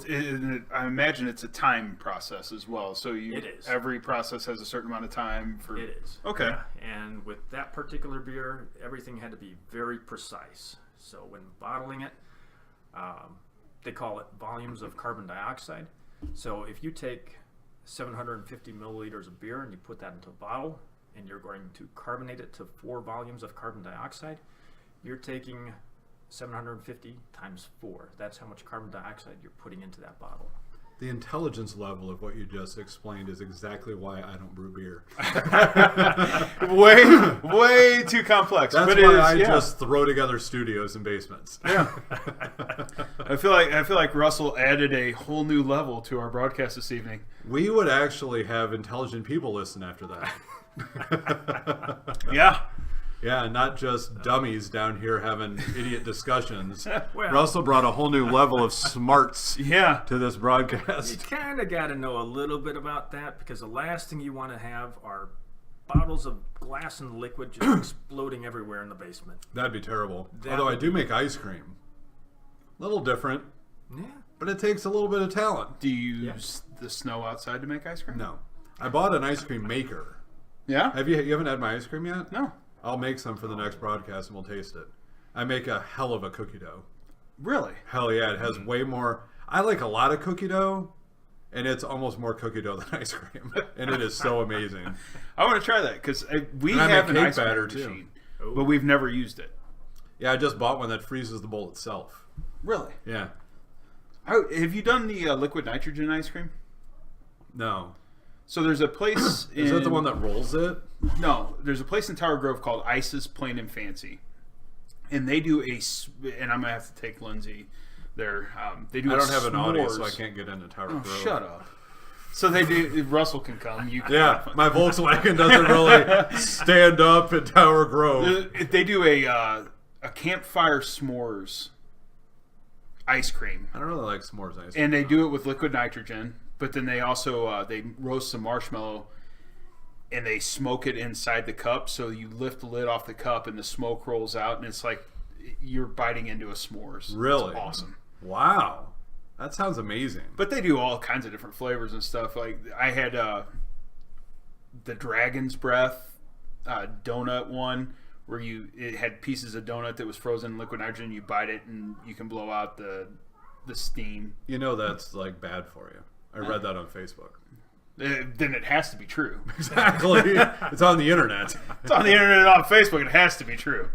I imagine it's a time process as well. So It is. Every process has a certain amount of time for. It is. Okay. Yeah. And with that particular beer, everything had to be very precise. So when bottling it, they call it volumes of carbon dioxide. So if you take 750 milliliters of beer and you put that into a bottle and you're going to carbonate it to 4 volumes of carbon dioxide, you're taking 750 times 4. That's how much carbon dioxide you're putting into that bottle. The intelligence level of what you just explained is exactly why I don't brew beer. way too complex. That's but why it is, I yeah. just throw together studios and basements. Yeah. I feel like Russell added a whole new level to our broadcast this evening. We would actually have intelligent people listen after that. Yeah. Yeah, not just dummies down here having idiot discussions. Well- Russell brought a whole new level of smarts Yeah. to this You broadcast. kind of got to know a little bit about that, because the last thing you want to have are bottles of glass and liquid just exploding everywhere in the basement. That'd be terrible. That Although I would do make ice cream. A little different, Yeah. but it takes a little bit of talent. Do you use the snow outside to make ice cream? No. I bought an ice cream maker. Yeah? You haven't had my ice cream yet? No. I'll make some for the next broadcast and we'll taste it. I make a hell of a cookie dough. Really? Hell yeah, it has way more. I like a lot of cookie dough, and it's almost more cookie dough than ice cream. And it is so amazing. I want to try that because we And I have make an cake ice cream batter, too. machine, but we've never used it. Yeah, I just bought one that freezes the bowl itself. Really? Yeah. Have you done the liquid nitrogen ice cream? No. So there's a place in... Is that the one that rolls it? No, there's a place in Tower Grove called Ice's Plain and Fancy, and they do and I'm gonna have to take Lindsay there. They do. I don't have an audience, so s'mores. I can't get into Tower Oh, Grove. shut up. So they do. Russell can come. You can. Yeah, my Volkswagen doesn't really stand up at Tower Grove. They do a campfire s'mores ice cream, I don't really like s'mores ice cream. and they do it with liquid nitrogen. But then they also they roast some marshmallow, and they smoke it inside the cup. So you lift the lid off the cup, and the smoke rolls out, and it's like you're biting into a s'mores. Really? It's awesome. Wow. That sounds amazing. But they do all kinds of different flavors and stuff. Like I had the Dragon's Breath donut one, where it had pieces of donut that was frozen in liquid nitrogen. You bite it, and you can blow out the steam. You know that's like bad for you. I read that on Facebook. then it has to be true. Exactly. It's on the internet. It's on the internet and on Facebook. It has to be true.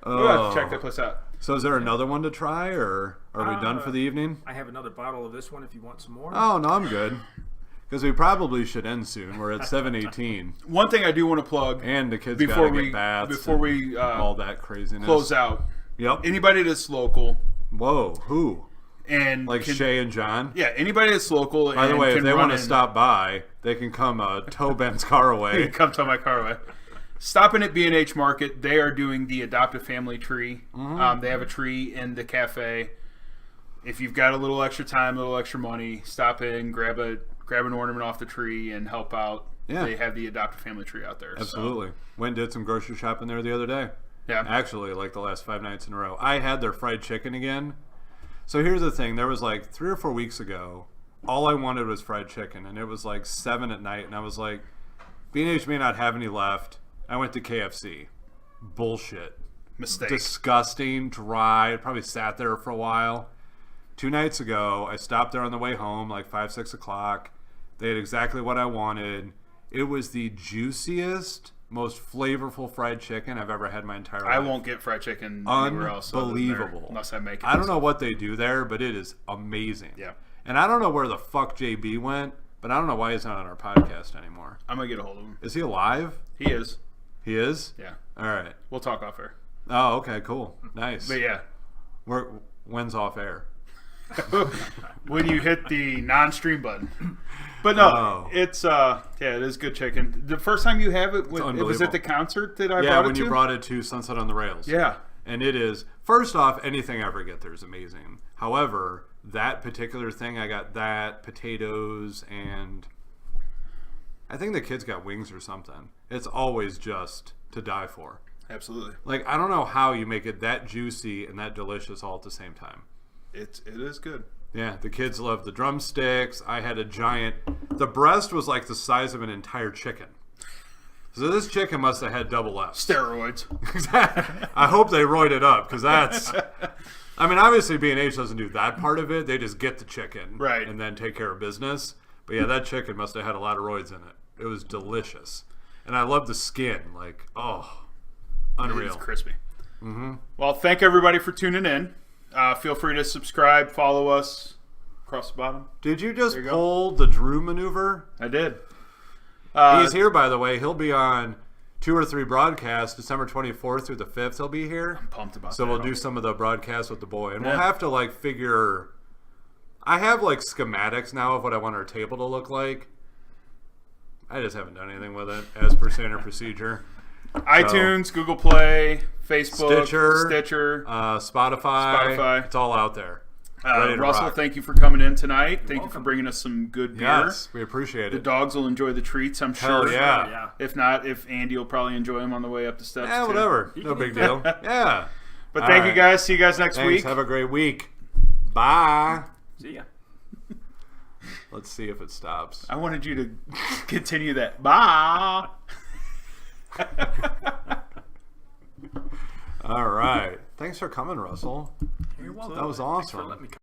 We'll have to check that place out. So is there another one to try, or are we done for the evening? I have another bottle of this one if you want some more. Oh, no, I'm good. Because we probably should end soon. We're at 7:18. One thing I do want to plug, And the kids before got to we get baths. before we all that craziness. close out. Yep. Anybody that's local Whoa, who? and Like Shay and John? yeah, anybody that's local. By the and way, if can they run want to in- stop by, they can come tow Ben's car away. come tow my car away. Stopping at B&H Market, they are doing the Adopt a Family tree. They have a tree in the cafe. If you've got a little extra time, a little extra money, stop in, grab an ornament off the tree, and help out. Yeah. They have the Adopt a Family tree out there. Absolutely. Went and did some grocery shopping there the other day. Yeah. Actually, like the last 5 nights in a row. I had their fried chicken again. So here's the thing. There was like 3 or 4 weeks ago, all I wanted was fried chicken. And it was like 7 at night. And I was like, B&H may not have any left. I went to KFC. Bullshit. Mistake. Disgusting, dry. Probably sat there for a while. 2 nights ago, I stopped there on the way home, like 5, 6 o'clock. They had exactly what I wanted. It was the juiciest, most flavorful fried chicken I've ever had in my entire life. I won't get fried chicken anywhere else other than there, Unbelievable. unless I make it. I don't know what they do there, but it is amazing. Yeah. And I don't know where the fuck JB went, but I don't know why he's not on our podcast anymore. I'm going to get a hold of him. Is he alive? He is. He is? Yeah. All right. We'll talk off air. Oh, okay, cool. Nice. But yeah. When's off air? When you hit the non-stream button. But no, it's it is good chicken. The first time you have it, it was at the concert that I brought it to? Yeah, when you brought it to Sunset on the Rails. Yeah. And it is, first off, anything I ever get there is amazing. However, that particular thing, I got that, potatoes, and I think the kids got wings or something. It's always just to die for. Absolutely. Like, I don't know how you make it that juicy and that delicious all at the same time. It is good. Yeah, the kids love the drumsticks. I had a giant... The breast was like the size of an entire chicken. So this chicken must have had double F's. Steroids. I hope they roid it up, because that's... I mean, obviously B&H doesn't do that part of it. They just get the chicken right, and then take care of business. But yeah, that chicken must have had a lot of roids in it. It was delicious. And I love the skin. Like, oh, unreal. It's crispy. Mm-hmm. Well, thank everybody for tuning in. Feel free to subscribe, follow us across the bottom. Did you just pull the Drew maneuver? I did. He's here, by the way. He'll be on 2 or 3 broadcasts, December 24th through the 5th. He'll be here. I'm pumped about that. So we'll do some of the broadcasts with the boy. And we'll have to, like, figure... I have, like, schematics now of what I want our table to look like. I just haven't done anything with it, as per standard procedure. iTunes, Google Play, Facebook, Stitcher, Spotify. It's all out there. Russell, thank you for coming in tonight. Thank you for bringing us some good beer. Yes, we appreciate it. The dogs will enjoy the treats, I'm sure. Hell yeah. If not, if Andy will probably enjoy them on the way up the steps. Yeah, too. whatever. No big deal. Yeah. But thank you guys. See you guys next week. Have a great week. Bye. See ya. Let's see if it stops. I wanted you to continue that. Bye. All right. Thanks for coming, Russell. You're welcome. That was Thanks for awesome. letting me come.